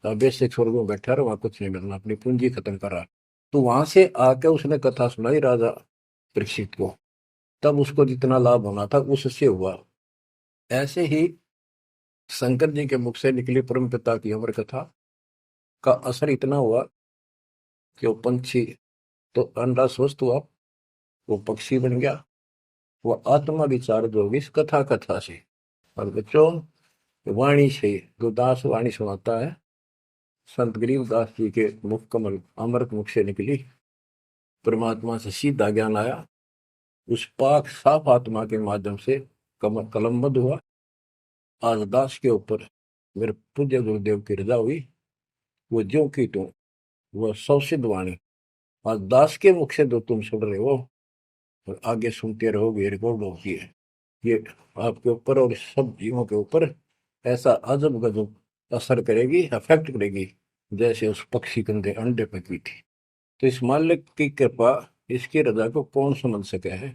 तो बेसिक स्वर्ग में बैठा रहा, वहां कुछ नहीं मिलना, अपनी पूंजी खत्म कर रहा। तो वहां से आके उसने कथा सुनाई राजा परीक्षित को, तब उसको जितना लाभ होना था उससे हुआ। ऐसे ही शंकर जी के मुख से निकली परम पिता की अमर कथा का असर इतना हुआ कि वो पंछी तो अंडा स्वस्थ हुआ, वो पक्षी बन गया, वो आत्मा विचार जो होगी इस कथा कथा से। और बच्चों, वाणी से जो दास वाणी सुनाता है, संत गरीबदास जी के मुख कमल अमृत मुख से निकली, परमात्मा से सीधा ज्ञान आया, उस पाक साफ आत्मा के माध्यम से कलमबद्ध हुआ। आज दास के ऊपर मेरे पूज्य गुरुदेव की रजा हुई, वो ज्यों की त्यों, वो सौसिद्ध वाणी आज दास के मुख से जो तुम सुन रहे हो और आगे सुनते रहोगे, रिकॉर्ड होती है, ये आपके ऊपर और सब जीवों के ऊपर ऐसा अजब गजब असर करेगी, अफेक्ट करेगी, जैसे उस पक्षी कंधे अंडे पे की थी। तो इस मालिक की कृपा, इसकी रजा को कौन समझ सके है।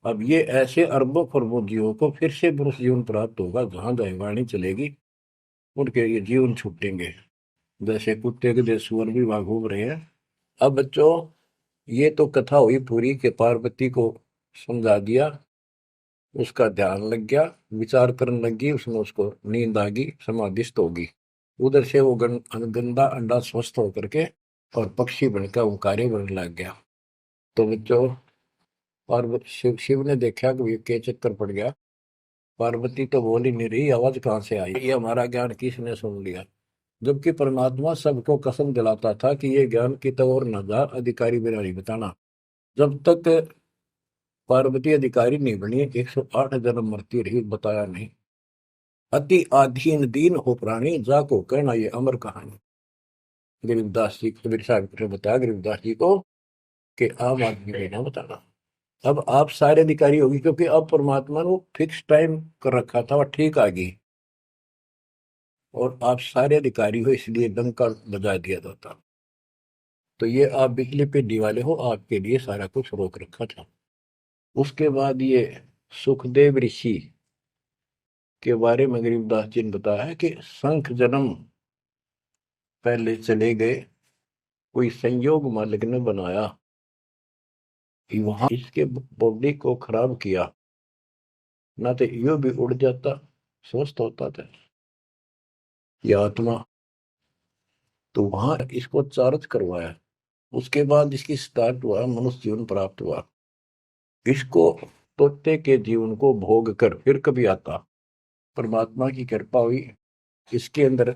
अब ये ऐसे अरबों खरबों जीवों को फिर से पुरुष जीवन प्राप्त होगा, जहां जहाँ वाणी चलेगी उनके ये जीवन छूटेंगे, जैसे कुत्ते के देश सुअर भी वहां घूम रहे हैं। अब बच्चों, ये तो कथा हुई पूरी के पार्वती को समझा दिया, उसका ध्यान लग गया, विचार करने लगी, उसमें उसको नींद आ गई, समाधिस्थ होगी। उधर से वो गंदा अंडा स्वस्थ होकर के और पक्षी बनकर ओंकारे बनने लग गया। तो बच्चों, पार्वती शिव ने देखा कि ये के चक्कर पड़ गया, पार्वती तो बोल ही नहीं रही, आवाज कहाँ से आई, ये हमारा ज्ञान किसने सुन लिया। जबकि परमात्मा सबको कसम दिलाता था कि ये ज्ञान की तो और न जा, अधिकारी बिना नहीं बताना। जब तक पार्वती अधिकारी नहीं बनी, 108 जन्म मरती रही, बताया नहीं। अति आधीन दीन हो प्राणी, जाको कहना ये अमर कहानी। गरीबदास जी कबीर साहब ने बताया गरीबदास जी को कि आम आदमी को ना बताना। अब आप सारे अधिकारी होगी, क्योंकि अब परमात्मा ने फिक्स टाइम कर रखा था, वह ठीक आ गई, और आप सारे अधिकारी हो, इसलिए डंका बजा दिया जाता। तो ये आप बिजली पे दिवाले हो, आपके लिए सारा कुछ रोक रखा था। उसके बाद ये सुखदेव ऋषि के बारे में गरीबदास जी ने बताया है कि शंख जन्म पहले चले गए, कोई संयोग मालिक ने बनाया, वहां इसके बॉडी को खराब किया, ना तो यो भी उड़ जाता, स्वस्थ होता था ये आत्मा। तो वहां इसको चार्ज करवाया, उसके बाद इसकी स्टार्ट हुआ, मनुष्य जीवन प्राप्त हुआ। इसको तोते के जीवन को भोग कर फिर कभी आता, परमात्मा की कृपा हुई, इसके अंदर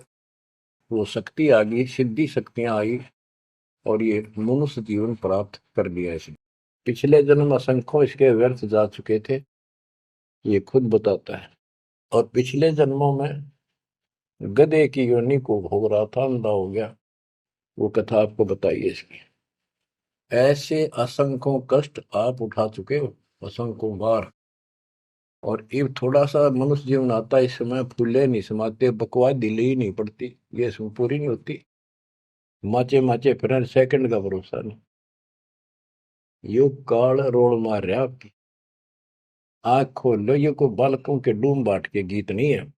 वो शक्ति आ गई, सिद्धि शक्तियां आई, और ये मनुष्य जीवन प्राप्त कर लिया इसने। पिछले जन्म असंख्यों इसके व्यर्थ जा चुके थे, ये खुद बताता है। और पिछले जन्मों में गधे की योनि को भोग रहा था, अंधा हो गया, वो कथा आपको बताइए इसकी। ऐसे असंख्यों कष्ट आप उठा चुके हो, असंख्यों बार। और ये थोड़ा सा मनुष्य जीवन आता है, इस समय फूले नहीं समाते, बकवाद ढीली ही नहीं पड़ती, ये इसमें पूरी नहीं होती, माचे माचे फिर सेकंड का भरोसा नहीं। यो काल रोल मार रहा आपकी, आंख खोल लो, ये कोई बालकों के डूम बाट के गीत नहीं है,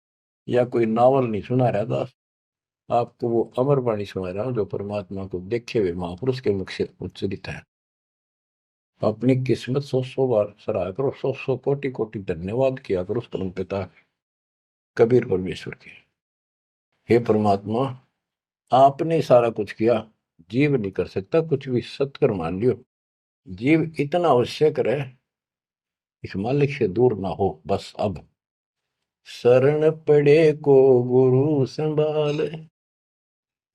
या कोई नावल नहीं सुना रहा दास, आपको वो अमर वाणी सुना रहा हूं जो परमात्मा को देखे हुए महापुरुष के मुख से उच्चरित है। अपनी किस्मत सौ सौ बार सराहा करो, सौ सौ कोटि कोटि धन्यवाद किया करो उस परम पिता कबीर परमेश्वर के। हे परमात्मा, आपने सारा कुछ किया, जीव नहीं कर सकता कुछ भी, सत्कर मान लियो। जीव इतना आवश्यक है, इस मालिक से दूर ना हो बस। अब शरण पड़े को गुरु संभाल,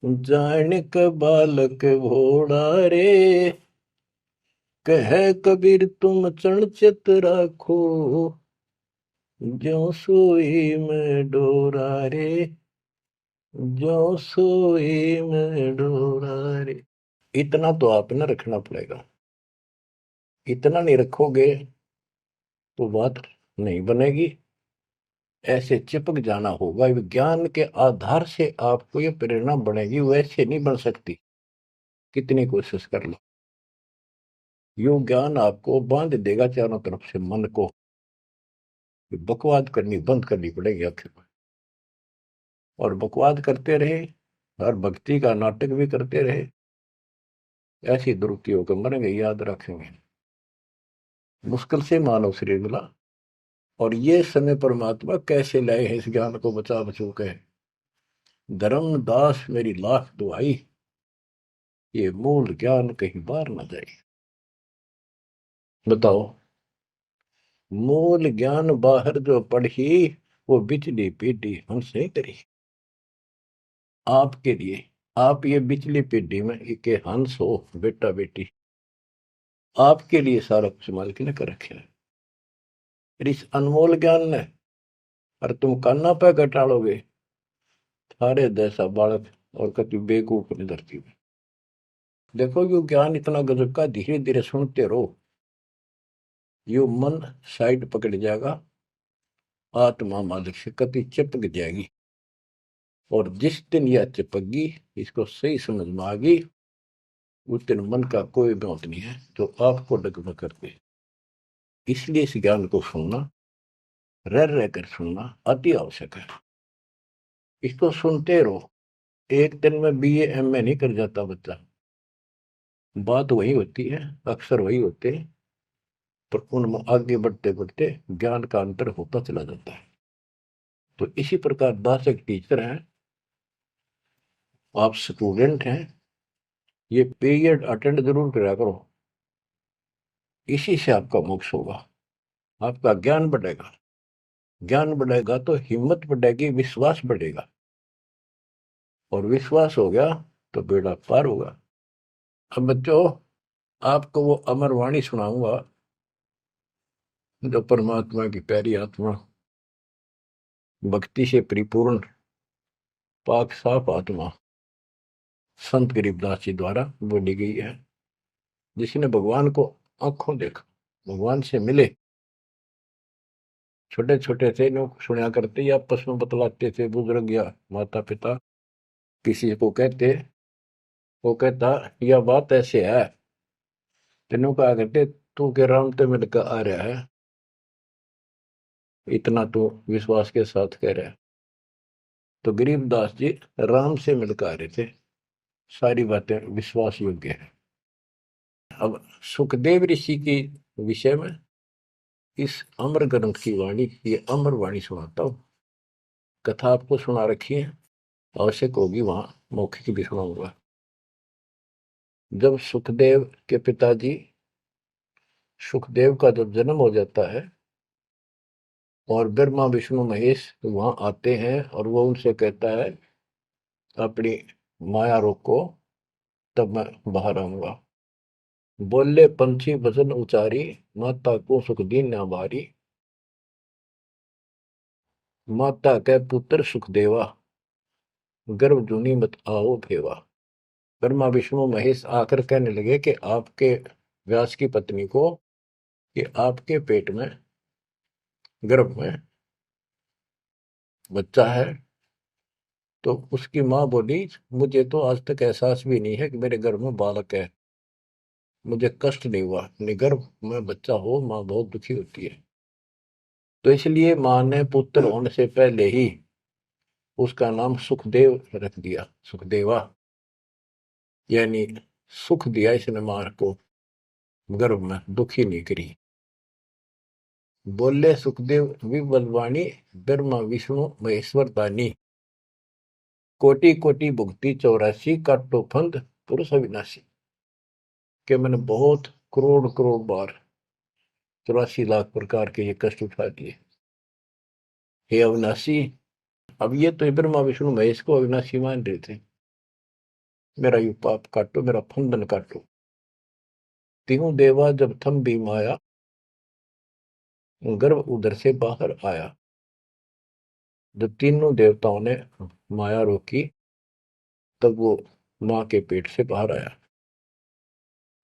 जान क बालक भोड़ा रे, कह कबीर तुम चरण चित राखो, ज्यों सोई में डोरा रे, ज्यों सोई में डोरा रे। इतना तो आप न रखना पड़ेगा, इतना नहीं रखोगे तो बात नहीं बनेगी, ऐसे चिपक जाना होगा। विज्ञान के आधार से आपको ये प्रेरणा बनेगी, वैसे नहीं बन सकती, कितनी कोशिश कर लो। यो ज्ञान आपको बांध देगा चारों तरफ से मन को, बकवाद करनी बंद करनी पड़ेगी आखिर में। और बकवाद करते रहे, हर भक्ति का नाटक भी करते रहे, ऐसी दुरुक्ति होकर मरेंगे, याद रखेंगे। मुश्किल से मानव शरीर मिला, और ये समय परमात्मा कैसे लाए हैं इस ज्ञान को बचा बचू के। धर्मदास मेरी लाख दुआई, ये मूल ज्ञान कहीं बार न जाए। बताओ, मूल ज्ञान बाहर जो पढ़ी, वो बिचली पीढ़ी हमसे करी। आपके लिए, आप ये बिचली पीढ़ी में के हंस हो, बेटा बेटी, आपके लिए सारा कुछ मालिक ने कर रखे है। फिर इस अनमोल ज्ञान ने, और तुम कान्ना पे घटाड़ोगे, थारे जैसा बालक और कति बेवकूफ अपनी धरती में। देखो यो ज्ञान इतना गजब का, धीरे धीरे सुनते रहो, यो मन साइड पकड़ जाएगा, आत्मा मालिक से कति चिपक जाएगी। और जिस दिन यह चिपकी, इसको सही समझ में आ गई, उस दिन मन का कोई बात नहीं है जो आपको डगमग कर दे। इसलिए इस ज्ञान को सुनना, रह रहकर सुनना अति आवश्यक है। इसको सुनते रहो, एक दिन में बीए एमए नहीं कर जाता बच्चा, बात वही होती है, अक्सर वही होते हैं, पर उनमें आगे बढ़ते बढ़ते ज्ञान का अंतर होता चला जाता है। तो इसी प्रकार दास एक टीचर हैं, आप स्टूडेंट हैं, ये पीरियड अटेंड जरूर करा करो, इसी से आपका मोक्ष होगा, आपका ज्ञान बढ़ेगा। ज्ञान बढ़ेगा तो हिम्मत बढ़ेगी, विश्वास बढ़ेगा, और विश्वास हो गया तो बेड़ा पार होगा। अब बच्चों, आपको वो अमर वाणी सुनाऊंगा जो परमात्मा की प्यारी आत्मा, भक्ति से परिपूर्ण पाक साफ आत्मा संत गरीबदास जी द्वारा बोली गई है, जिसने भगवान को आंखों देखा, भगवान से मिले। छोटे छोटे थे, लोग सुना करते या आपस में बतलाते थे, बुजुर्ग या माता पिता किसी को कहते, वो कहता यह बात ऐसे है, तेनों कहा करते तू के राम तो मिलकर आ रहा है, इतना तो विश्वास के साथ कह रहा है। तो गरीबदास जी राम से मिलकर आ रहे थे, सारी बातें विश्वास योग्य है। अब सुखदेव ऋषि के विषय में इस अमर ग्रंथ की वाणी, ये अमर वाणी सुनाता हूँ। कथा आपको सुना रखी है, आवश्यक होगी वहां मौखिक भी सुनाऊंगा। जब सुखदेव के पिताजी सुखदेव का जब जन्म हो जाता है और ब्रह्मा विष्णु महेश वहां आते हैं और वो उनसे कहता है अपनी माया रोको, तब मैं बाहर आऊंगा। बोले पंछी वचन उचारी, माता को सुख दीन न बारी। माता के पुत्र सुखदेवा, गर्भ जूनी मत आओ भेवा। ब्रह्मा विष्णु महेश आकर कहने लगे कि आपके व्यास की पत्नी को, कि आपके पेट में, गर्भ में बच्चा है। तो उसकी माँ बोली, मुझे तो आज तक एहसास भी नहीं है कि मेरे गर्भ में बालक है, मुझे कष्ट नहीं हुआ। गर्भ में बच्चा हो माँ बहुत दुखी होती है। तो इसलिए माँ ने पुत्र होने से पहले ही उसका नाम सुखदेव रख दिया, सुखदेवा, यानी सुख दिया इसने माँ को, गर्भ में दुखी नहीं करी। बोले सुखदेव विबलवाणी, ब्रह्मा विष्णु महेश्वर दानी। कोटि कोटि भुक्ति 84, काटो फंद पुरुष अविनाशी। के मैंने बहुत करोड़ करोड़ बार 84 लाख प्रकार के ये कष्ट उठा दिए, हे अविनाशी। अब ये तो ब्रह्मा विष्णु महेश को अविनाशी मान रहे थे। मेरा यू पाप काटो, मेरा फंदन काटो। तीनों देवा जब थम भी माया, गर्भ उधर से बाहर आया। जब तीनों देवताओं ने माया रोकी, तब वो माँ के पेट से बाहर आया।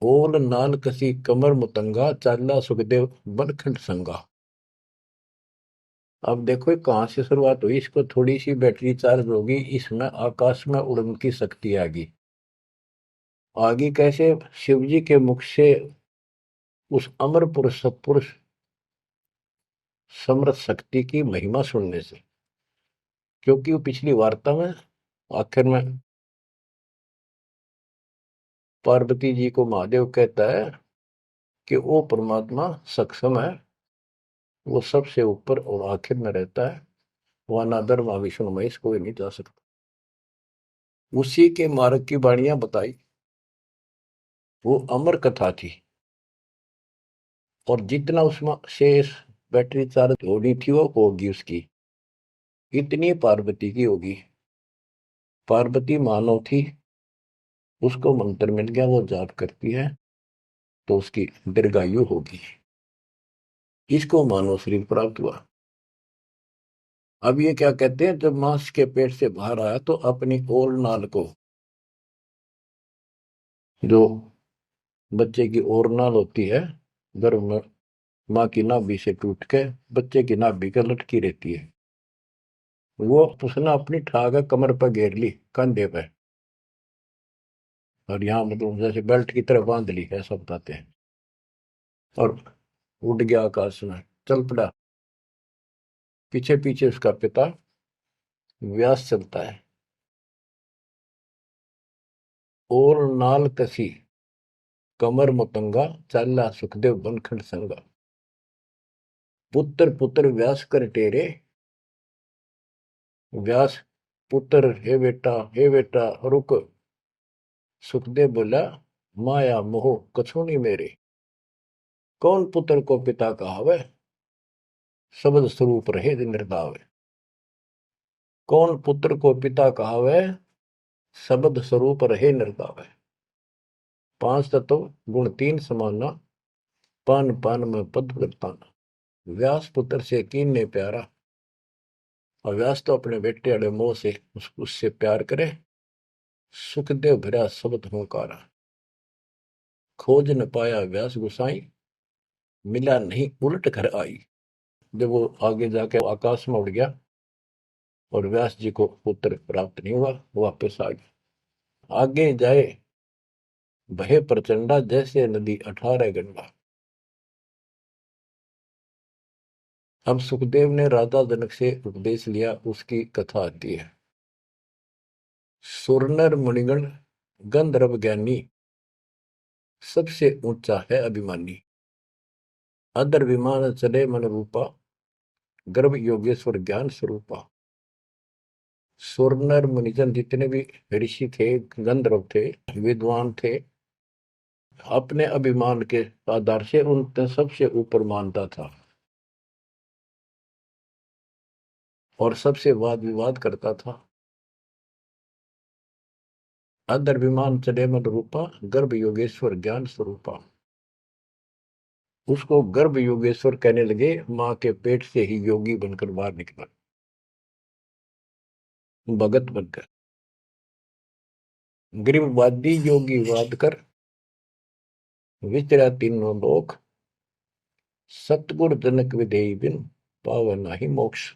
ओल नाल कसी कमर मुतंगा, चाला सुखदेव बनखंड संगा। अब देखो कहां से शुरुआत हुई, इसको थोड़ी सी बैटरी चार्ज होगी, इसमें आकाश में उड़न की शक्ति आगी। आगे कैसे? शिव जी के मुख से उस अमर पुरुष सत्पुरुष समर्थ शक्ति की महिमा सुनने से। क्योंकि वो पिछली वार्ता में आखिर में पार्वती जी को महादेव कहता है कि वो परमात्मा सक्षम है, वो सबसे ऊपर और आखिर में रहता है, वहां ना ब्रह्मा विष्णु महेश कोई नहीं जा सकता। उसी के मार्ग की वाणियां बताई, वो अमर कथा थी। और जितना उसमें शेष बैटरी चार्ज होनी थी वो होगी उसकी, इतनी पार्वती की होगी। पार्वती मानव थी, उसको मंत्र मिल गया, वो जाप करती है तो उसकी दीर्घायु होगी। इसको मानव शरीर प्राप्त हुआ। अब ये क्या कहते हैं, जब मांस के पेट से बाहर आया तो अपनी ओर नाल को, जो बच्चे की ओर नाल होती है गर्भ में, माँ की नाभि से टूट के बच्चे की नाभि के लटकी रहती है, वो उसने अपनी ठाक कमर पर घेर ली, कंधे पे, और यहाँ मतलब जैसे बेल्ट की तरह बांध ली, ऐसा बताते हैं। और उड़ गया आकाश में, चल पड़ा। पीछे पीछे उसका पिता व्यास चलता है। और नाल कसी कमर मुतंगा, चाला सुखदेव बनखंड संगा। पुत्र पुत्र व्यास कर टेरे। व्यास पुत्र, हे बेटा रुक। सुखदेव बोला, माया मोह कछु नहीं मेरे। कौन पुत्र को पिता कहावे, शब्द स्वरूप रहे निर्दावे। कौन पुत्र को पिता कहावे, शब्द स्वरूप रहे निर्दावे। पांच तत्व गुण तीन समाना, पान पान में पद वर्ताना। व्यास पुत्र से कीन ने प्यारा, और व्यास तो अपने बेटे वाले मोह से उससे प्यार करे। सुखदेव भरा शब्द होकारा, खोज न पाया व्यास गुसाई, मिला नहीं उलट घर आई। जब वो आगे जाके आकाश में उड़ गया और व्यास जी को पुत्र प्राप्त नहीं हुआ, वापस आ गया। आगे जाए बहे प्रचंडा, जैसे नदी 18 गंडा। अब सुखदेव ने राजा जनक से उपदेश लिया, उसकी कथा आती है। सुरनर मुनिगण गंधर्व ज्ञानी, सबसे ऊंचा है अभिमानी। अदर विमान चले मन रूपा, गर्भ योगेश्वर ज्ञान स्वरूपा। सुर नर मुनिजन जितने भी ऋषि थे, गंधर्व थे, विद्वान थे, अपने अभिमान के आधार से उन सबसे ऊपर मानता था और सबसे वाद विवाद करता था। अदर विमान चले मन रूपा, गर्भ योगेश्वर ज्ञान स्वरूपा। उसको गर्भ योगेश्वर कहने लगे, मां के पेट से ही योगी बनकर बाहर निकला, भगत बनकर। गिरिवादी योगी वाद कर, विचरा तीनों लोक, सतगुर जनक विधेय बिन, पावे नाही मोक्ष।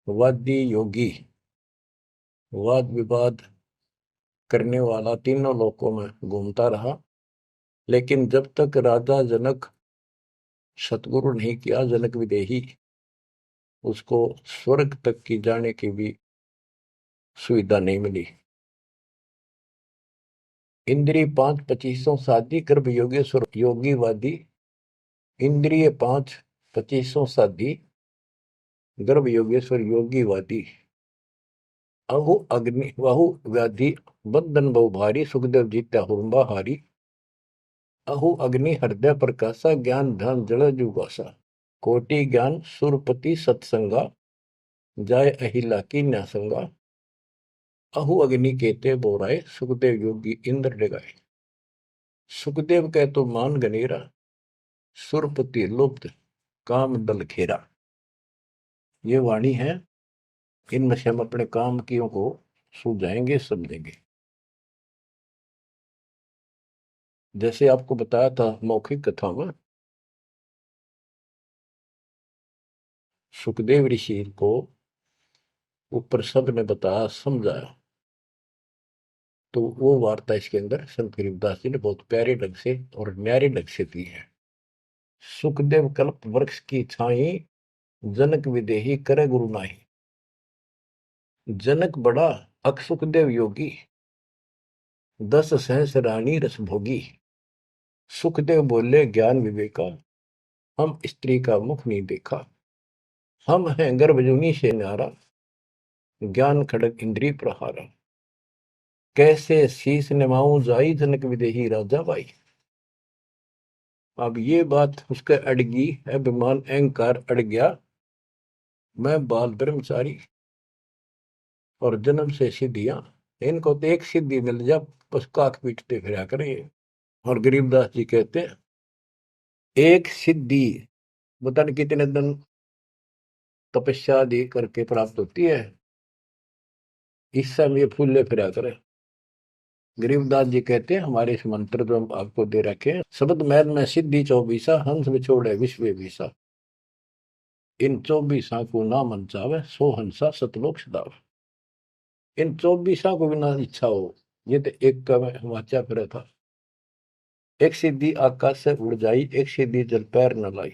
वादी योगी, वाद विवाद करने वाला तीनों लोकों में घूमता रहा, लेकिन जब तक राजा जनक सतगुरु नहीं किया, जनक विदेही, उसको स्वर्ग तक की जाने की भी सुविधा नहीं मिली। इंद्रिय 5 25 साधी, गर्भ योगेश्वर योगीवादी। इंद्रिय 5 25 साधी, गर्भ योगेश्वर योगीवादी। अहु अग्नि वाहु व्याधि, बंधन बहु भारी, सुखदेव जीत्या हुरंबा हारी। अहु अग्नि हृदय प्रकाशा, ज्ञान ध्यान जल जुगासा। कोटि ज्ञान सुरपति सत्संगा, जाय अहिला की न्यासंगा। अहु अग्नि केते बोराए, सुखदेव योगी इंद्र डगाए। सुखदेव कह तो मान गनेरा, सुरपति लुप्त काम दल खेरा। ये वाणी है, इनमें से हम अपने काम कियों को सुलझाएंगे, समझेंगे। जैसे आपको बताया था मौखिक कथा में, सुखदेव ऋषि को ऊपर सब ने बताया, समझाया, तो वो वार्ता इसके अंदर संत गरीबदास जी ने बहुत प्यारे ढंग से और न्यारे ढंग से दी है। सुखदेव कल्प वृक्ष की छाई, जनक विदेही करे गुरु नाही। जनक बड़ा अक सुखदेव योगी, 10 सहस रानी रस भोगी। सुखदेव बोले ज्ञान विवेका, हम स्त्री का मुख नहीं देखा। हम हैं गर्भजूनी से न्यारा, ज्ञान खड़ग इंद्रिय प्रहारा। कैसे शीस निमाऊं जाई, जनक विदेही राजा भाई। अब ये बात उसके अड़गी, अभिमान अहंकार अड़ गया। मैं बाल ब्रह्मचारी और जन्म से सिद्धियां, इनको तो एक सिद्धि मिल जा, बस काक पीटते फिरा करें। और गरीबदास जी कहते हैं, एक सिद्धि पता नहीं कितने दिन तपस्या दी करके प्राप्त होती है, इस समय फूले फिरा करें। गरीबदास जी कहते हैं, हमारे इस मंत्र जो हम आपको दे रखे हैं, शब्द मैल में सिद्धि 24, हंस बिछोड़े विश्व विसा। इन 24 को ना मन चावे, सो हंसा सतलोक सदावे। इन 24 को बिना इच्छा हो, ये तो एक का वाचा फिर था। एक सिद्धि आकाश से उड़ जाई, एक सिद्धि जल पैर न लाई।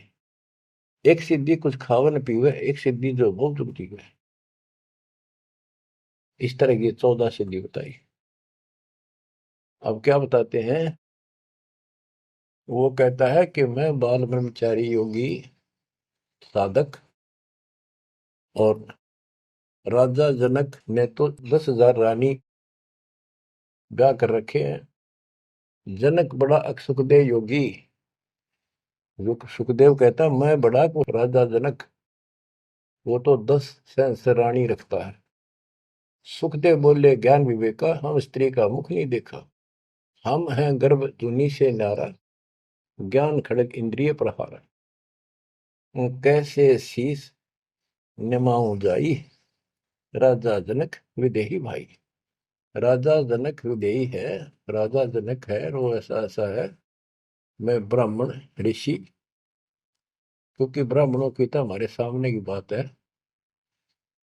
एक सिद्धि कुछ खावन पीवे, एक सिद्धि जो बहुत जुगती है। इस तरह की 14 सिद्धि बताई। अब क्या बताते हैं, वो कहता है कि मैं बाल ब्रह्मचारी योगी साधक, और राजा जनक ने तो 10,000 रानी ब्याह कर रखे हैं। जनक बड़ा सुखदेव योगी, जो सुखदेव कहता मैं बड़ा को राजा जनक, वो तो 10 सहस्त्र रानी रखता है। सुखदेव बोले ज्ञान विवेका, हम स्त्री का मुख नहीं देखा। हम हैं गर्भ जूनी से नारा, ज्ञान खड़ग इंद्रिय प्रहारा। कैसे शीस निमाऊं जाई, राजा जनक विदेही भाई। राजा जनक विदेही है, राजा जनक है, और वो ऐसा ऐसा है। मैं ब्राह्मण ऋषि, क्योंकि ब्राह्मणों की तो हमारे सामने की बात है।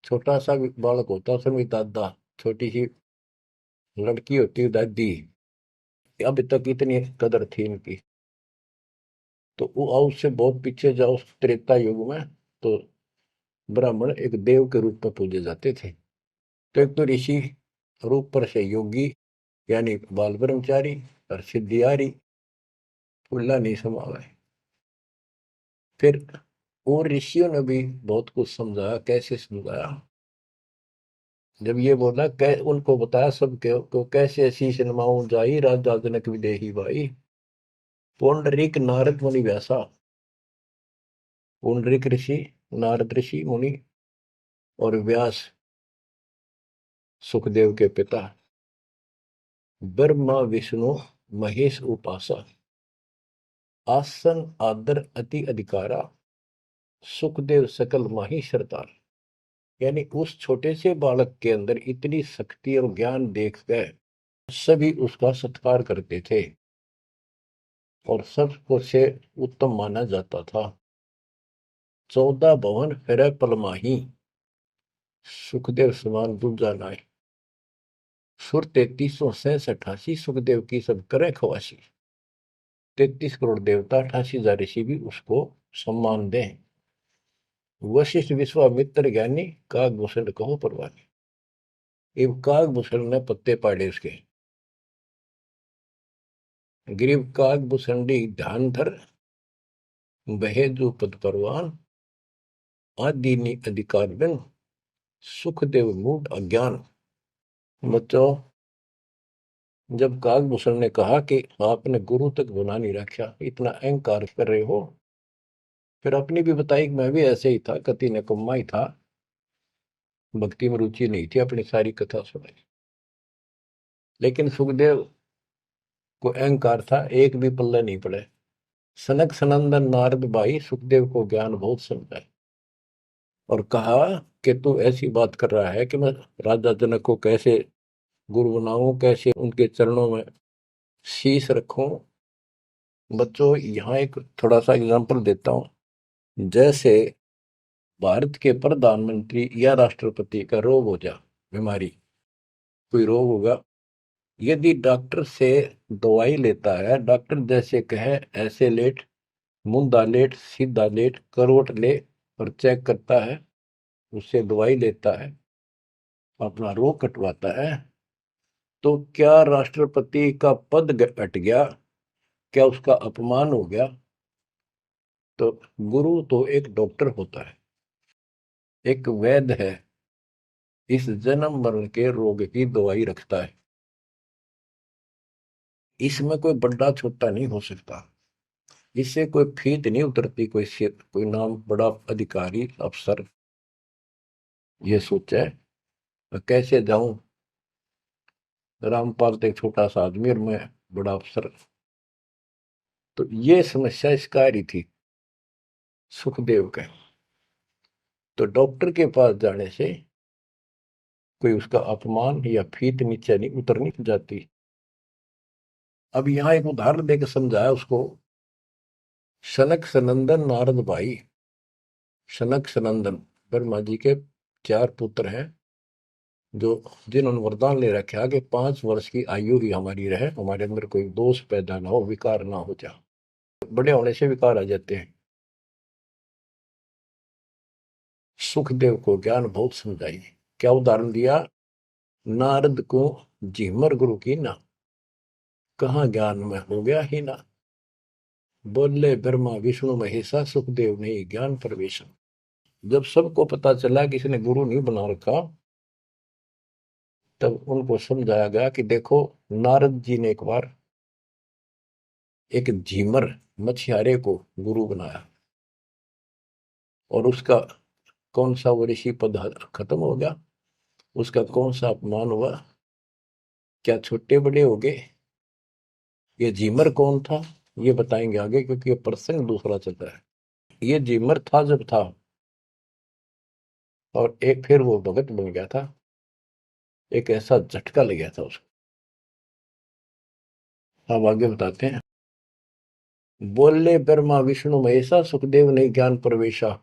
छोटा सा बालक होता, उसमें भी दादा, छोटी सी लड़की होती है दादी। अभी तक इतनी कदर थी इनकी। तो वो आओ उससे बहुत पीछे जाओ, त्रेता युग में तो ब्राह्मण एक देव के रूप में पूजे जाते थे। तो एक तो ऋषि रूप पर से योगी, यानी बाल ब्रह्मचारी, और सिद्धियारी फुल्ला नहीं समावे। फिर और ऋषियों ने भी बहुत कुछ समझाया। कैसे समझाया? जब ये बोला उनको बताया सबके को, कैसे शीश नमाऊं जाई राजा जनक विदेही भाई। पुंडरीक नारद मुनि व्यासा। पुंडरीक ऋषि, नारद ऋषि मुनि और व्यास सुखदेव के पिता, ब्रह्मा विष्णु महेश उपासा, आसन आदर अति अधिकारा, सुखदेव सकल माही सरदार। यानी उस छोटे से बालक के अंदर इतनी शक्ति और ज्ञान देख कर सभी उसका सत्कार करते थे और सबको से उत्तम माना जाता था। 14 भवन फिर पलमाही, सुखदेव समान दूजा नाय। सुर 3368 सुखदेव की सब करें खवासी। 33 करोड़ देवता 88,000 ऋषि भी उसको सम्मान दें। वशिष्ठ विश्वामित्र ज्ञानी कागभूषण कहो परवानी। इब कागभूषण ने पत्ते पाड़े उसके। ग्रीव कागभूषणी ध्यान धर, बहेजु पद परवान, आदि अधिकार बिन, सुखदेव मूड अज्ञान। बच्चों, जब कागभूषण ने कहा कि आपने गुरु तक बना नहीं रखा, इतना अहंकार कर रहे हो, फिर अपनी भी बताई कि मैं भी ऐसे ही था, कति निकम्मा ही था, भक्ति में रुचि नहीं थी, अपनी सारी कथा सुनाई। लेकिन सुखदेव को अहंकार था, एक भी पल्ले नहीं पड़े। सनक सनंदन नारद भाई सुखदेव को ज्ञान बहुत समझाए और कहा कि तू ऐसी बात कर रहा है कि मैं राजा जनक को कैसे गुरु बनाऊं, कैसे उनके चरणों में शीश रखूं। बच्चों, यहाँ एक थोड़ा सा एग्जांपल देता हूं। जैसे भारत के प्रधानमंत्री या राष्ट्रपति का रोग हो जा, बीमारी, कोई रोग होगा, यदि डॉक्टर से दवाई लेता है, डॉक्टर जैसे कहे ऐसे लेट, मुंदा लेट, सीधा लेट, करवट ले और चेक करता है, उससे दवाई लेता है, अपना रोग कटवाता है, तो क्या राष्ट्रपति का पद हट गया? क्या उसका अपमान हो गया? तो गुरु तो एक डॉक्टर होता है, एक वैद्य है, इस जन्म मरण के रोग की दवाई रखता है। इसमें कोई बड़ा छोटा नहीं हो सकता, इससे कोई फीत नहीं उतरती। कोई नाम बड़ा अधिकारी अफसर ये सोचे कैसे जाऊं, रामपाल तो एक छोटा सा आदमी और मैं बड़ा अफसर। तो ये समस्या इसका आ रही थी सुखदेव के। तो डॉक्टर के पास जाने से कोई उसका अपमान या फीत नीचे नहीं उतरनी जाती। अब यहां एक उदाहरण देकर समझाया उसको। सनक सनंदन नारद भाई, सनक सनंदन ब्रह्मा जी के 4 पुत्र हैं, जो जिन्होंने वरदान ले रखा कि 5 वर्ष की आयु ही हमारी रहे, हमारे अंदर कोई दोष पैदा ना हो, विकार ना हो जा। बड़े होने से विकार आ जाते हैं। सुखदेव को ज्ञान बहुत समझाई। क्या उदाहरण दिया? नारद को झिमर गुरु की ना, कहाँ ज्ञान में हो गया ही ना। बोले ब्रह्मा विष्णु महेशा, सुखदेव ने ज्ञान प्रवेश। जब सबको पता चला कि इसने गुरु नहीं बना रखा, तब उनको समझाया गया कि देखो, नारद जी ने एक बार एक झीमर मछियारे को गुरु बनाया और उसका कौन सा वो ऋषि पद खत्म हो गया, उसका कौन सा अपमान हुआ, क्या छोटे बड़े हो गए। ये झीमर कौन था ये बताएंगे आगे, क्योंकि ये प्रसंग दूसरा चल रहा है। ये झीमर था जब था, और एक फिर वो भगत बन गया था, एक ऐसा झटका लग गया था उसको। अब आगे बताते हैं। बोले ब्रह्मा विष्णु महेशा, सुखदेव ने ज्ञान प्रवेशा,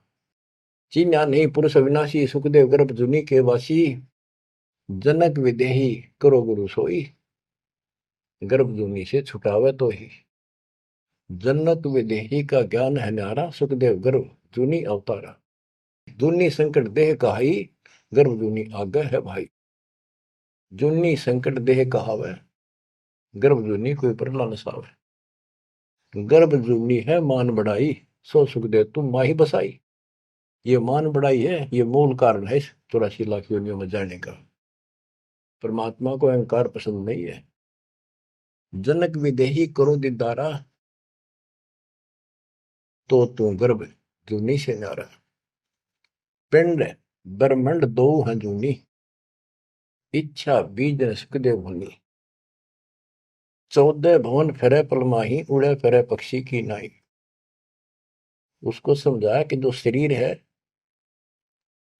चिन्हा नहीं पुरुष अविनाशी, सुखदेव गर्भ जुनि के वासी, जनक विदेही करो गुरु सोई, गर्भ जुनि से छुटावे तो ही। जनक विदेही का ज्ञान है न्यारा, सुखदेव गर्भ जुनि अवतारा, जुनि संकट देह कहाई, गर्भ जुनि आगे है भाई। जुनि संकट देह कहावे, गर्भ जुनि कोई परला न सावे। गर्भ जुनि है मान बढ़ाई, सो सुखदेव तुम माही बसाई। ये मान बढ़ाई है, ये मूल कारण है इस 84 लाख योनियों में जाने का। परमात्मा को अहंकार पसंद नहीं है। जनक विदेही करो दीदारा, तो तू गर्भ जूनी से नारा। पिंड ब्रह्मंड दो हैं जूनी, इच्छा बीज ने सुखदेव भूनी। 14 भवन फिरे पलमाही, उड़े फिरे पक्षी की नाई। उसको समझाया कि जो शरीर है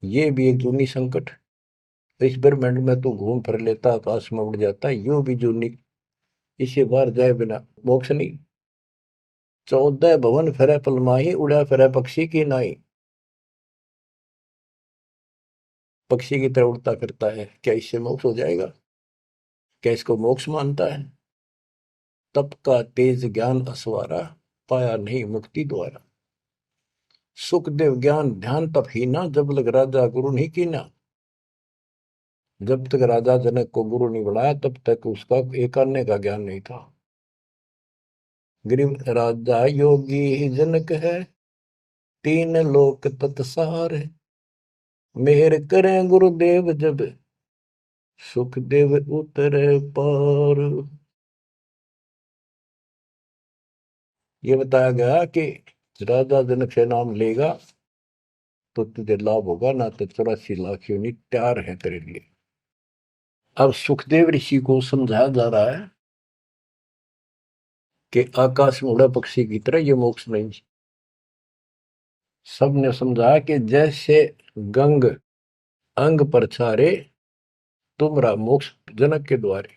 ये भी एक जूनी संकट। इस ब्रह्मांड में तू घूम फिर लेता, आकाश में उड़ जाता, यो भी जूनी, इसे बाहर जाए बिना मोक्ष नहीं। 14 भवन फिरे पलमाही, उड़ा फिरे पक्षी की नाई। पक्षी की तरह उड़ता फिरता है, क्या इससे मोक्ष हो जाएगा? क्या इसको मोक्ष मानता है? तप का तेज ज्ञान असवारा, पाया नहीं मुक्ति द्वारा। सुखदेव ज्ञान ध्यान तप ही ना, जब लग राजा गुरु नहीं कीना। जब तक राजा जनक को गुरु नहीं बनाया तब तक उसका एक अन्य का ज्ञान नहीं था। गरीब राजा योगी जनक है, तीन लोक तत्सार है। मेहर करें गुरुदेव जब, सुखदेव उतरे पार। ये बताया गया कि राजा जनक से नाम लेगा तो तुझे लाभ होगा, ना तो 84 लाख योनि तैयार है तेरे लिए। अब सुखदेव ऋषि को समझाया जा रहा है कि आकाश में उड़ा पक्षी की तरह ये मोक्ष नहीं। सबने समझा कि जैसे गंग अंग पर छारे, तुमरा मोक्ष जनक के द्वारे।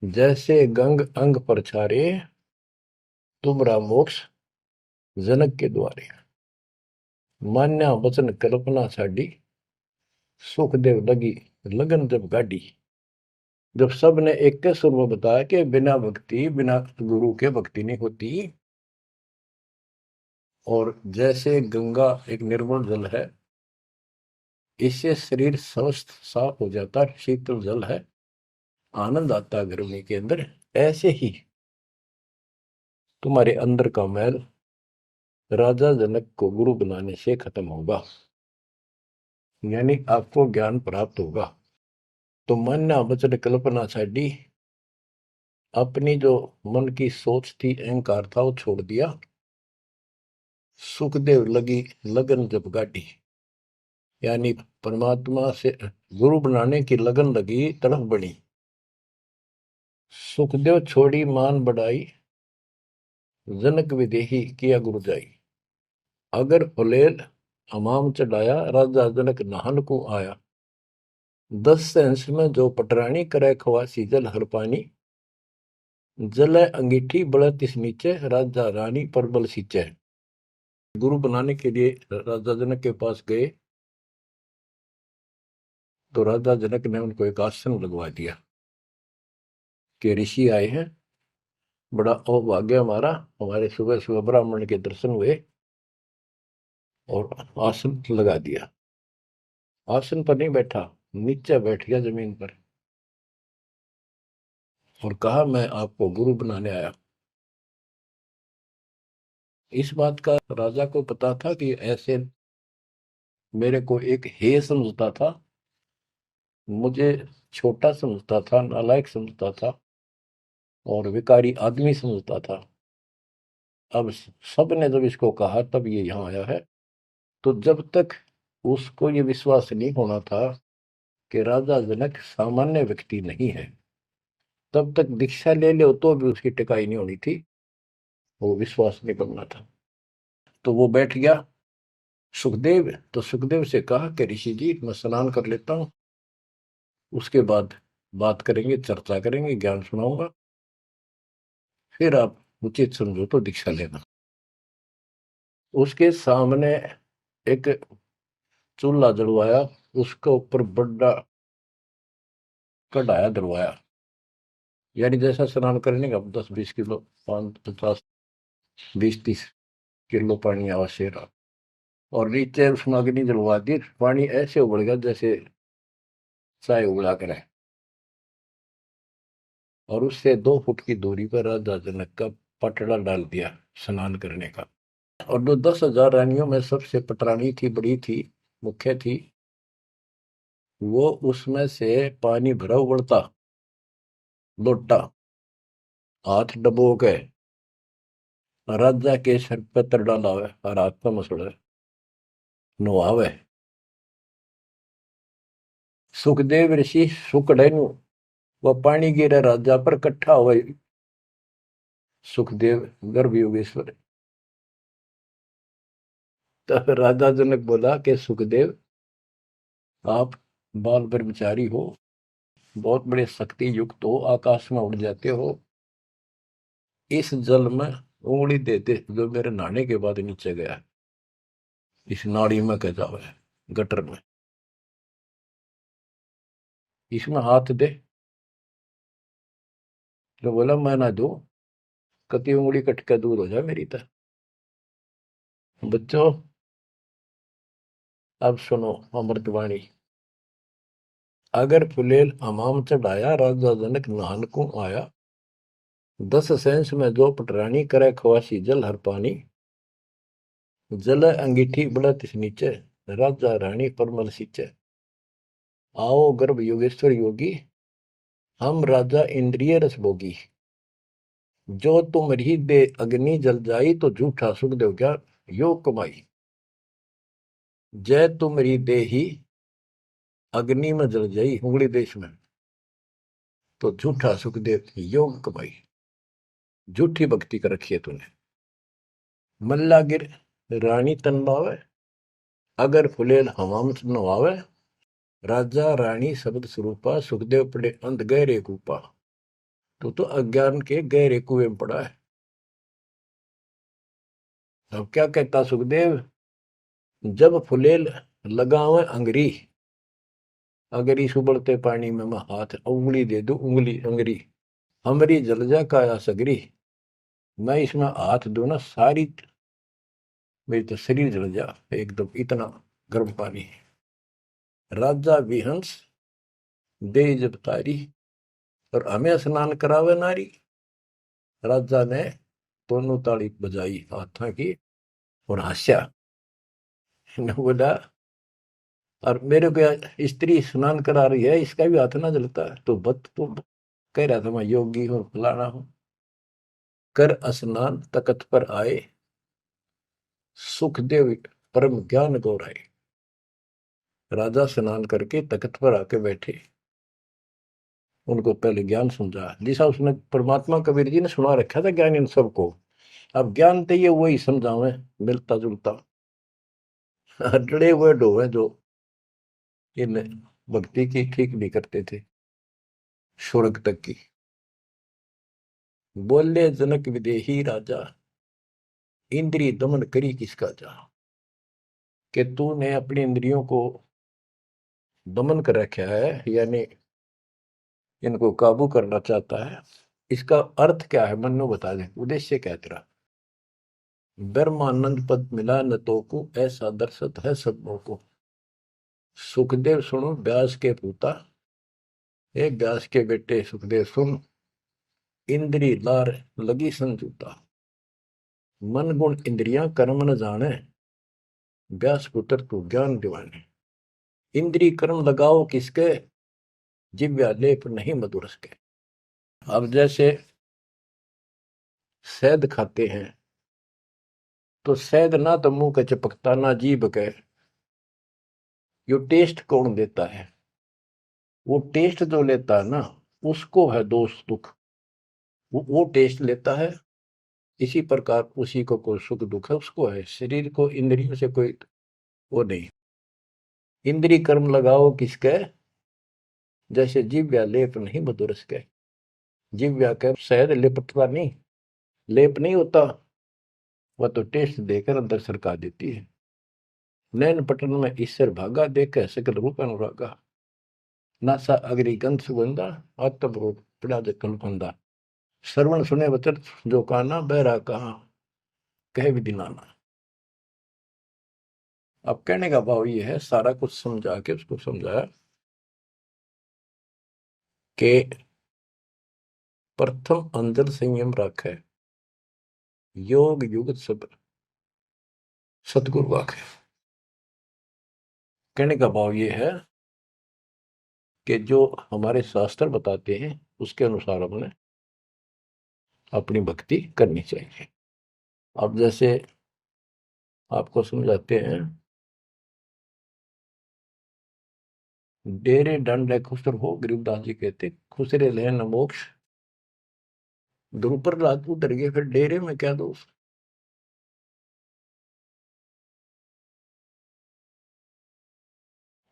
जैसे गंग अंग पर छारे, तुमरा मोक्ष जनक के द्वारे। मान्या वचन कल्पना छाड़ी, सुखदेव लगी लगन जब गाड़ी। जब सब ने एक के सुर में बताया कि बिना भक्ति, बिना गुरु के भक्ति नहीं होती। और जैसे गंगा एक निर्मल जल है, इससे शरीर स्वस्थ साफ हो जाता है, शीतल जल है, आनंद आता है गर्मी के अंदर। ऐसे ही तुम्हारे अंदर का मैल राजा जनक को गुरु बनाने से खत्म होगा, यानी आपको ज्ञान प्राप्त होगा। तो मान्या वचन कल्पना छाड़ी, अपनी जो मन की सोच थी, अहंकार था, वो छोड़ दिया। सुखदेव लगी लगन जब गाड़ी, यानी परमात्मा से गुरु बनाने की लगन लगी, तड़फ बनी। सुखदेव छोड़ी मान बढ़ाई, जनक विदेही किया गुरु जाई। अगर फुलेल हमाम चढ़ाया, राजा जनक नहान को आया। 10 सेंस में जो पटरानी करे खवासी, जल हर पानी। जल अंगीठी बड़ा तिस नीचे, राजा रानी परबल सींचे। गुरु बनाने के लिए राजा जनक के पास गए तो राजा जनक ने उनको एक आसन लगवा दिया कि ऋषि आए हैं, बड़ा अभाग्य हमारा, हमारे सुबह सुबह ब्राह्मण के दर्शन हुए, और आसन लगा दिया। आसन पर नहीं बैठा, नीचे बैठ गया जमीन पर और कहा मैं आपको गुरु बनाने आया। इस बात का राजा को पता था कि ऐसे मेरे को एक हे समझता था, मुझे छोटा समझता था, नालायक समझता था और विकारी आदमी समझता था। अब सब ने जब इसको कहा तब ये यहाँ आया है। तो जब तक उसको ये विश्वास नहीं होना था कि राजा जनक सामान्य व्यक्ति नहीं है, तब तक दीक्षा ले लो तो भी उसकी टिकाई नहीं होनी थी, वो विश्वास नहीं करना था। तो वो बैठ गया सुखदेव। तो सुखदेव से कहा कि ऋषि जी मैं स्नान कर लेता हूँ, उसके बाद बात करेंगे, चर्चा करेंगे, ज्ञान सुनाऊंगा, फिर आप उचित समझो तो दीक्षा लेना। उसके सामने एक चूल्हा जलवाया, उसके ऊपर बड़ा कढ़ाया डलवाया, यानी जैसा स्नान करने का 10-20 किलो, 5-50, 20-30 किलो पानी आवश्यक रहा। और नीचे उसमें अग्नि जलवा दी, पानी ऐसे उबल गया जैसे चाय उबला कर है। और उससे 2 फुट की दूरी पर राजा जनक का पटड़ा डाल दिया स्नान करने का। और जो 10,000 रानियों में सबसे पटरानी थी, बड़ी थी, मुख्य थी, वो उसमें से पानी भरा उबलता लोटा हाथ डबो के राजा के सर पे तर डालावे और हाथ पे मसड़े नुहावे। सुखदेव ऋषि सुकड़े नु वह पानी गिरे राजा पर कट्ठा हुए। सुखदेव गर्भ योगेश्वर। तो राजा जनक बोला कि सुखदेव, आप बाल ब्रह्मचारी हो, बहुत बड़े शक्ति युक्त हो, आकाश में उड़ जाते हो, इस जल में उंगली देते जो मेरे नहाने के बाद नीचे गया, इस नाड़ी में कह जावे, गटर में, इसमें हाथ दे। जो बोला मैं ना दू, कति उंगली कट के दूर हो जाए मेरी तरह। बच्चों, अब सुनो अमृतवाणी। अगर फुलेल हमाम चढ़ाया, राजा जनक नहान को आया, 10 सेंस में जो पटरानी करे, खवासी जल हर पानी, जल अंगीठी बढ़त नीचे, राजा रानी परमल सींचे। आओ गर्भ योगेश्वर योगी, हम राजा इंद्रिय रस भोगी, जो तुम रही दे अग्नि जल जाई, तो झूठा सुख देव क्या योग कमाई। जय तुम री दे ही अग्नि में जल जाई, उंगली देश में, तो झूठा सुख देव योग कमाई। झूठी भक्ति कर रखी है तूने। मल्ला गिर रानी तन बावे, अगर फुलेल हवाम नवावे, राजा रानी शब्द स्वरूपा, सुखदेव पड़े अंध गहरे कूपा। तो अज्ञान के गहरे कुएं में पड़ा है। अब क्या कहता सुखदेव, जब फुलेल लगावे अंगरी, अगर इस उबलते पानी में मैं हाथ उंगली दे दू, उंगली अंगरी हमारी जल जा काया सगरी, मैं इसमें हाथ दू ना, सारी मेरी तो शरीर जल जा एकदम, इतना गर्म पानी। राजा विहंस दे जब तारी, और हमें स्नान करावे नारी। राजा ने दोनों ताली बजाई हाथा की और हंसा। बोला, और मेरे को स्त्री स्नान करा रही है, इसका भी हाथ ना जलता है। तो बत तो कह रहा था मैं योगी हूं, फलाना हूं। कर स्नान तकत पर आए, सुखदेव परम ज्ञान गौराए। राजा स्नान करके तकत पर आके बैठे, उनको पहले ज्ञान समझा, जिसा उसने परमात्मा कबीर जी ने सुना रखा था ज्ञान इन सबको। अब ज्ञान तो ये वही समझावे, मिलता जुलता। डरे हुए डोवे जो इन भक्ति की ठीक नहीं करते थे, स्वर्ग तक की। बोले जनक विदेही राजा, इंद्रिय दमन करी किसका जा। कि तूने अपनी इंद्रियों को दमन कर रखा है, यानी इनको काबू करना चाहता है। इसका अर्थ क्या है, मन में बता दे, उद्देश्य क्या है तेरा। ब्रह्मानंद पद मिला न तो को, ऐसा दर्शत है सबों को। सुखदेव सुनो व्यास के पूता, एक व्यास के बेटे सुखदेव सुन, इंद्री लार लगी संजूता। मन गुण इंद्रियां कर्म न जाने, व्यास पुत्र तू ज्ञान दिवाने। इंद्री कर्म लगाओ किसके, जिव्या लेप नहीं मधुरस के। अब जैसे शहद खाते हैं, तो शहद ना तो मुंह के चिपकता, ना जीभ के। यो टेस्ट कौन देता है, वो टेस्ट जो लेता है ना, उसको है दोष दुख, वो टेस्ट लेता है। इसी प्रकार उसी को कोई सुख दुख है, उसको है। शरीर को इंद्रियों से कोई वो नहीं। इंद्री कर्म लगाओ किसके, जैसे जीव्या लेप नहीं मधुरस के। जीव्या के शहद लिपटता नहीं, लेप नहीं होता, वह तो टेस्ट देकर अंदर सरका देती है। नैन पटन में ईश्वर भागा, देखे सकल रूप अनुरागा। नासा अग्नि गंध सुगंधा, आत्म पड़ा जकल फंदा। श्रवण सुने वचन जो काना, बहरा कहा कहे विधि नाना। अब कहने का भाव ये है, सारा कुछ समझा के उसको समझाया कि प्रथम अंदर संयम रखे, योग युगत सब सतगुरु वाक्य। कहने का भाव ये है कि जो हमारे शास्त्र बताते हैं उसके अनुसार हमने अपनी भक्ति करनी चाहिए। अब जैसे आपको समझाते हैं, डेरे दंड खुसर हो, गरीबदास जी कहते खुसरे ले न मोक्ष। द्रुपर रात उतर गए, फिर डेरे में क्या दोष।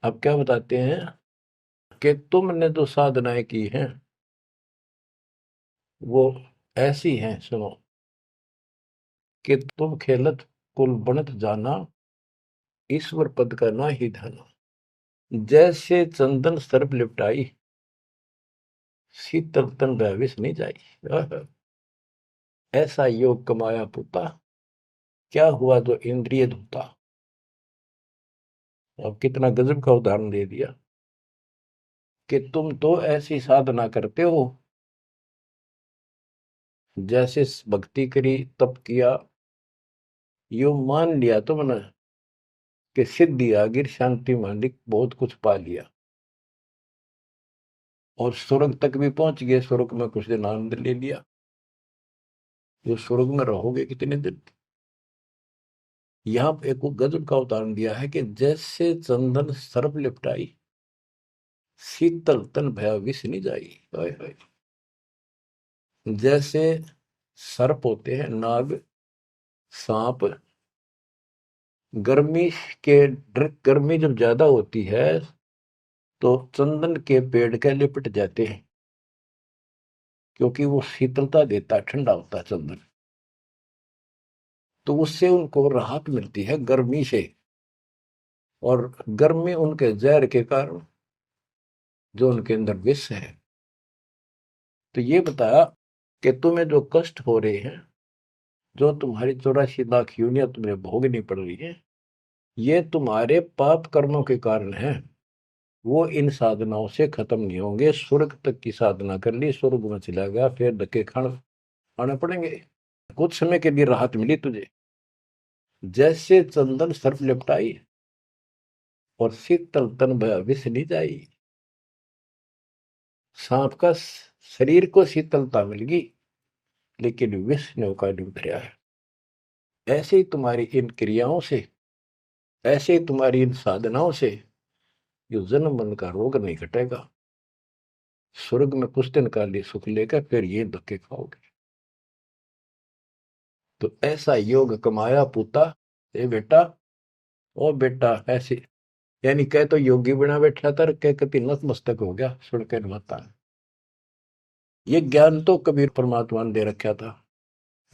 अब क्या बताते हैं कि तुमने जो साधनाएं की हैं वो ऐसी हैं, सुनो, कि तुम खेलत कुल बनत जाना, ईश्वर पद का ना ही धना। जैसे चंदन सर्प लिपटाई, शीतल तन भविष नहीं जाई। ऐसा योग कमाया पुता, क्या हुआ जो इंद्रिय धूता। अब कितना गजब का उदाहरण दे दिया कि तुम तो ऐसी साधना करते हो, जैसे भक्ति करी, तप किया, यो मान लिया तुमने कि सिद्धि आ गई, शांति मालिक, बहुत कुछ पा लिया और स्वर्ग तक भी पहुंच गए। स्वर्ग में कुछ दिन आनंद ले लिया। जो स्वर्ग में रहोगे कितने दिन। यहाँ एक गजब का उदाहरण दिया है कि जैसे चंदन सर्प लिपटाई, शीतल तन भया विष नहीं जाई। हाय हाय। जैसे सर्प होते हैं, नाग, सांप, गर्मी के गर्मी जब ज्यादा होती है तो चंदन के पेड़ के लिपट जाते हैं, क्योंकि वो शीतलता देता है, ठंडा होता है चंदन। तो उससे उनको राहत मिलती है गर्मी से, और गर्मी उनके जहर के कारण जो उनके अंदर विष है। तो ये बताया कि तुम्हें जो कष्ट हो रहे हैं, जो तुम्हारी 84 लाख यूनिया तुम्हें भोगनी पड़ रही है, ये तुम्हारे पाप कर्मों के कारण है। वो इन साधनाओं से खत्म नहीं होंगे। स्वर्ग तक की साधना कर ली, स्वर्ग में चला गया, फिर धक्के खाने पड़ेंगे। कुछ समय के लिए राहत मिली तुझे, जैसे चंदन सर्प लिपटाई और शीतल तन विष नहीं जाई। सांप का शरीर को शीतलता मिल गई, लेकिन विष ने का नहीं उतरा है। ऐसे ही तुम्हारी इन क्रियाओं से, ऐसे ही तुम्हारी इन साधनाओं से जो जन्म मन का रोग नहीं घटेगा। स्वर्ग में कुछ दिन का लिए सुख लेकर फिर ये धक्के खाओगे। तो ऐसा योग कमाया पूता, ए बेटा, ओ बेटा ऐसे, यानी कह तो योगी बना बैठा था, कह कति नतमस्तक हो गया सुन के माता। ये ज्ञान तो कबीर परमात्मा ने दे रखा था।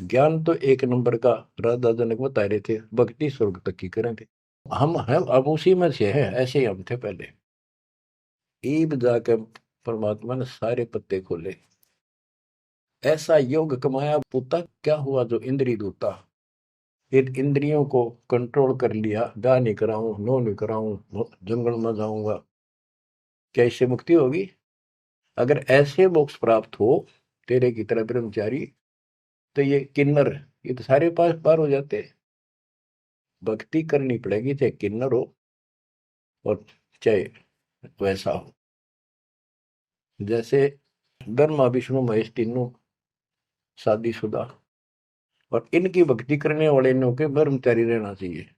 ज्ञान तो एक नंबर का राधा जनक बता रहे थे, भक्ति स्वर्ग तक की करेंगे। हम हैं अब उसी में से हैं, ऐसे ही हम थे पहले। ईब जाकर परमात्मा ने सारे पत्ते खोले। ऐसा योग कमाया पुता, क्या हुआ जो इंद्रिय दूता। इन इंद्रियों को कंट्रोल कर लिया, गा नहीं कराऊं, नो नहीं कराऊं, जंगल में जाऊंगा, क्या इससे मुक्ति होगी। अगर ऐसे मोक्ष प्राप्त हो तेरे की तरह ब्रह्मचारी, तो ये किन्नर, ये तो सारे पास पार हो जाते। भक्ति करनी पड़ेगी, चाहे किन्नर हो और चाहे वैसा हो। जैसे ब्रह्मा विष्णु महेश तीनों शादीशुदा, और इनकी भक्ति करने वाले इनों के ब्रह्मचारी रहना चाहिए।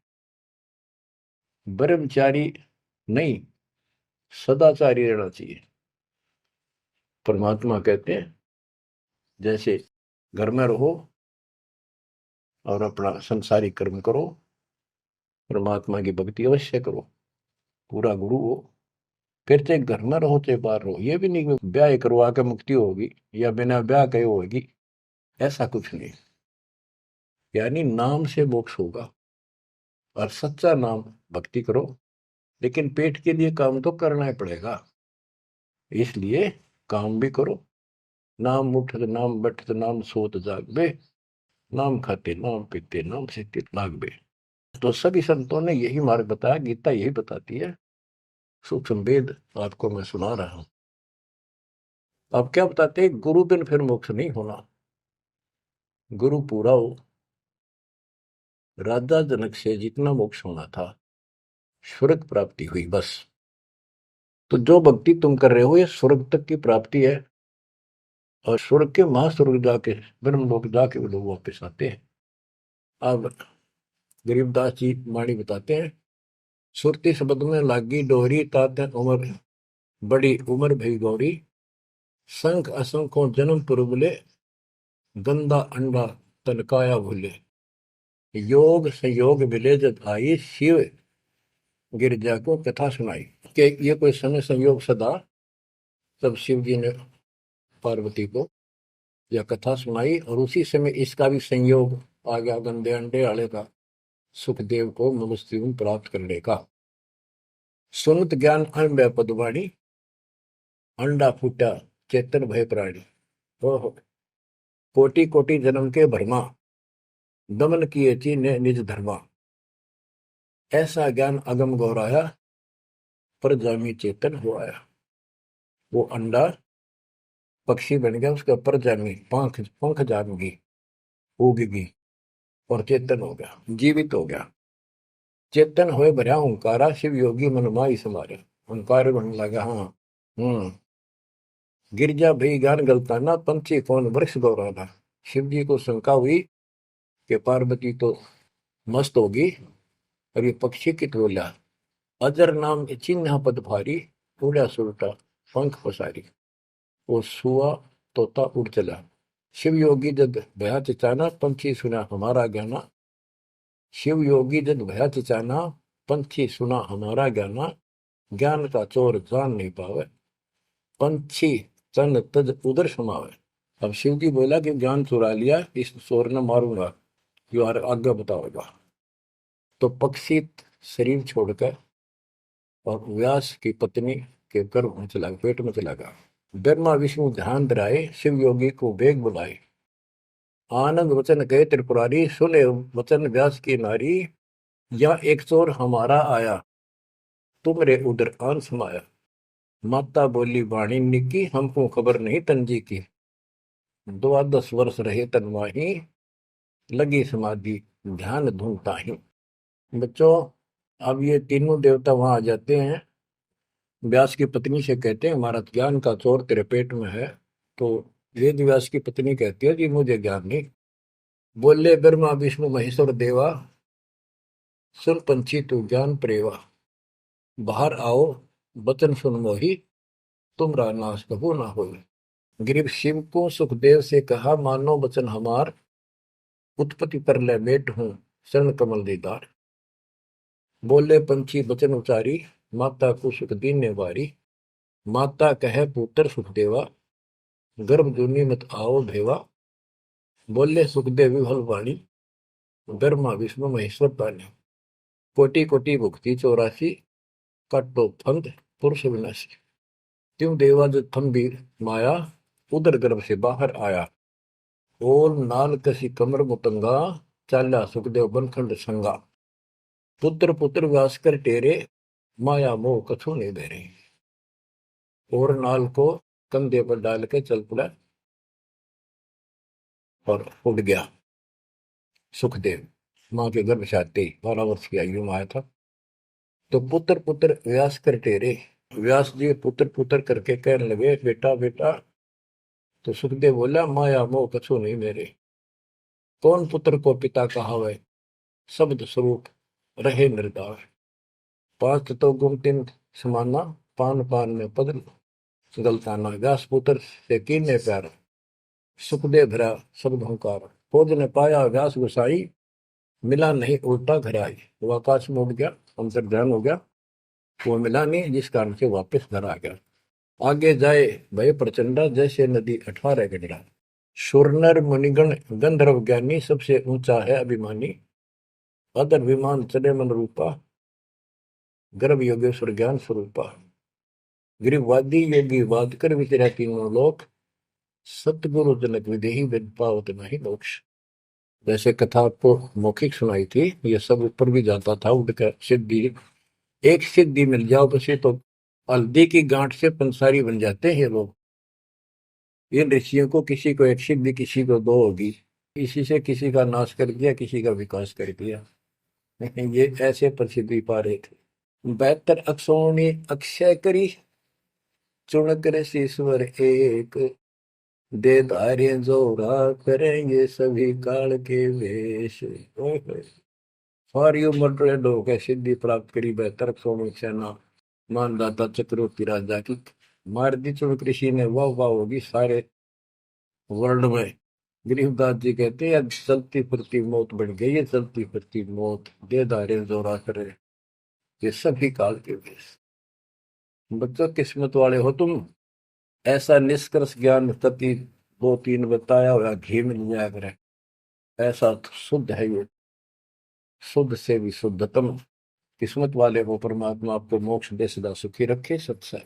ब्रह्मचारी नहीं, सदाचारी रहना चाहिए। परमात्मा कहते हैं जैसे घर में रहो और अपना संसारी कर्म करो, परमात्मा की भक्ति अवश्य करो, पूरा गुरु हो। फिर चाहे घर में रहो चाहे बाहर रहो। ये भी नहीं कि ब्याह करवा के मुक्ति होगी या बिना ब्याह के होगी, ऐसा कुछ नहीं। यानी नाम से मोक्ष होगा, और सच्चा नाम भक्ति करो, लेकिन पेट के लिए काम तो करना ही पड़ेगा। इसलिए काम भी करो। नाम उठत नाम बैठत नाम सोत जागबे, नाम खाते नाम पीते नाम से लागबे। तो सभी संतों ने यही मार्ग बताया, गीता यही बताती है। सूक्ष्म वेद आपको मैं सुना रहा हूं। अब क्या बताते हैं, गुरु बिन फिर मोक्ष नहीं होना। गुरु पूरा हो, राजा जनक से जितना मोक्ष होना था, स्वर्ग प्राप्ति हुई बस। तो जो भक्ति तुम कर रहे हो ये स्वर्ग तक की प्राप्ति है, और स्वर्ग के महास्वर्ग जाके ब्रह्मलोक जाके वो लोग वापिस आते हैं। अब गरीबदास जी वाणी बताते हैं, सुरती शब्द में लागी डोरी तात उम्र, बड़ी उम्र भई गौरी, संख असंखों जन्म पुरबले, गंदा अंडा तनकाया भूले, योग संयोग मिले जब आई, शिव गिरजा को कथा सुनाई। कि ये कोई समय संयोग सदा, तब शिव जी ने पार्वती को यह कथा सुनाई, और उसी समय इसका भी संयोग आ गया गंदे अंडे वाले का, सुखदेव को मनुष्य प्राप्त करने का। सुनत ज्ञान अन पदवाणी, अंडा फूटा चेतन भय प्राणी, ओहो कोटि कोटि जन्म के भरमा, दमन किए चीने निज धर्मा, ऐसा ज्ञान अगम गौराया, पर जामी चेतन हो आया। वो अंडा पक्षी बन गया, उसका पर जामी पंख पंख जामगी, उगगी, और चेतन हो गया, जीवित हो गया। चेतन होए भरा ओंकारा, शिव योगी मन माई समारे, ओंकार बनने लगा। हाँ गिरजा भई ज्ञान गलताना, पंछी कौन वृक्ष गौराना। शिव जी को शंका हुई कि पार्वती तो मस्त होगी, और ये पक्षी कित बोला, अजर नाम चिन्ह पद भारी, उड़ा सुलटा पंख पसारी। वो सुआ तोता उड़ चला, शिव योगी जद भया चिचाना, पंछी सुना हमारा गाना। शिव योगी जद भया चिचाना, पंछी सुना हमारा गाना, ज्ञान का चोर जान नहीं पावे, पंछी तन तज उधर समावे। अब शिव जी बोला कि ज्ञान चुरा लिया, इस चोर ने मारूंगा, जो आगे बताओगा। तो पक्षी शरीर छोड़कर और व्यास की पत्नी के गर्भ में चला, पेट में चला गया। ब्रह्मा विष्णु ध्यान धराए, शिव योगी को बेग बुलाए, आनंद वचन गए त्रिपुरारी, सुने वचन व्यास की नारी, या एक चोर हमारा आया, तुमरे उधर आन समाया। माता बोली वाणी निकी, हमको खबर नहीं तंजी की, 12 वर्ष रहे तनवाही, लगी समाधि ध्यान धुनता ही। बच्चों, अब ये तीनों देवता वहां आ जाते हैं, व्यास की पत्नी से कहते हैं हमारा ज्ञान का चोर तेरे पेट में है। तो वेद व्यास की पत्नी कहती है जी मुझे ज्ञान नहीं। बोले ब्रह्मा विष्णु महेश्वर देवा, सुन पंछी तू ज्ञान प्रेवा, बाहर आओ वचन सुन मोही, तुमरा नाश कबू ना हो। गिरीब शिव को सुखदेव से कहा, मानो वचन हमार, उत्पत्ति पर ले मेट हूं शरण कमल दीदार। बोले पंछी वचन उचारी, माता को सुख दीन वारी। माता कहे पुत्र सुखदेवा, गर्भ जूनी मत आओ भेवा। बोले सुखदेव विफल वाणी, ब्रह्मा विष्णु महेश्वर पानी। कोटि कोटि भुक्ति 84, काटो फंद पुरुष विनाशी। त्यों देवा जो थम्बी माया, उदर गर्भ से बाहर आया। ओल नाल कसी कमर मुतंगा, चाल्या सुखदेव बनखंड संगा। पुत्र पुत्र व्यास कर टेरे, माया मोह कछु नहीं बेरे। और नाल को कंधे पर डाल के चल पड़ा और उड़ गया सुखदेव। मां के गर्भ से आते ही 12 वर्ष की आयु में आया था। तो पुत्र पुत्र व्यास कर टेरे, व्यास जी पुत्र पुत्र करके कहने लगे बेटा बेटा। तो सुखदेव बोला माया मोह कछु नहीं मेरे, कौन पुत्र को पिता कहावे, शब्द स्वरूप रहे निर्दार। 5 तो गुम 3 समाना, पान पान में पद गलताना। व्यास पुत्र से कीने प्यार, सुखदेव भरा शब्द हंकार। खोज ने पाया व्यास गुसाई, मिला नहीं उल्टा घर आई। वो आकाश में उड़ गया, अंतर ध्यान हो गया, वो मिला नहीं, जिस कारण से वापस घर आ गया। आगे जाए भय प्रचंडा, जैसे नदी 18 गंडा। सुरनर मुनिगण गंधर्व ज्ञानी, सबसे ऊंचा है अभिमानी। अदर विमान चले मन रूपा, गर्भ योगेश्वर ज्ञान स्वरूपा। गिरिवादी योगी वाद कर विचरा तीनों लोक, सतगुरु जनक विदेही विद पावत नहीं मोक्ष। जैसे कथा आपको मौखिक सुनाई थी, ये सब ऊपर भी जाता था उड़कर। सिद्धि एक सिद्धि मिल जाओ बसे तो हल्दी की गांठ से पंसारी बन जाते हैं लोग। इन ऋषियों को किसी को एक सिद्धि किसी को 2 होगी, इसी से किसी का नाश कर दिया, किसी का विकास कर दिया। ये ऐसे प्रसिद्धि पा रहे थे। बेहतर अक्षोणी अक्षय करी, चुन कर ईश्वर एक, दे धार्य जोरा करेंगे सभी काल के वेश। सारी उम्र रहे लोग है सिद्धि प्राप्त करी, बेहतर अक्षोणी सेना मानदाता चक्रवर्ती राजा की मार दी चुन कृषि ने, वाह वाह होगी सारे वर्ल्ड में। गरीबदास जी कहते हैं चलती फिरती मौत बन गई है, चलती फिरती मौत, दे धारे जोरा करे ये सभी काल के वेश। बच्चों किस्मत वाले हो तुम, ऐसा निष्कर्ष ज्ञान तति दो तीन बताया हुआ घी मिल जाया करे, ऐसा तो शुद्ध है ये, शुद्ध से भी शुद्धतम। किस्मत वाले हो, परमात्मा आपको मोक्ष दे, सदा सुखी रखे। सत्संग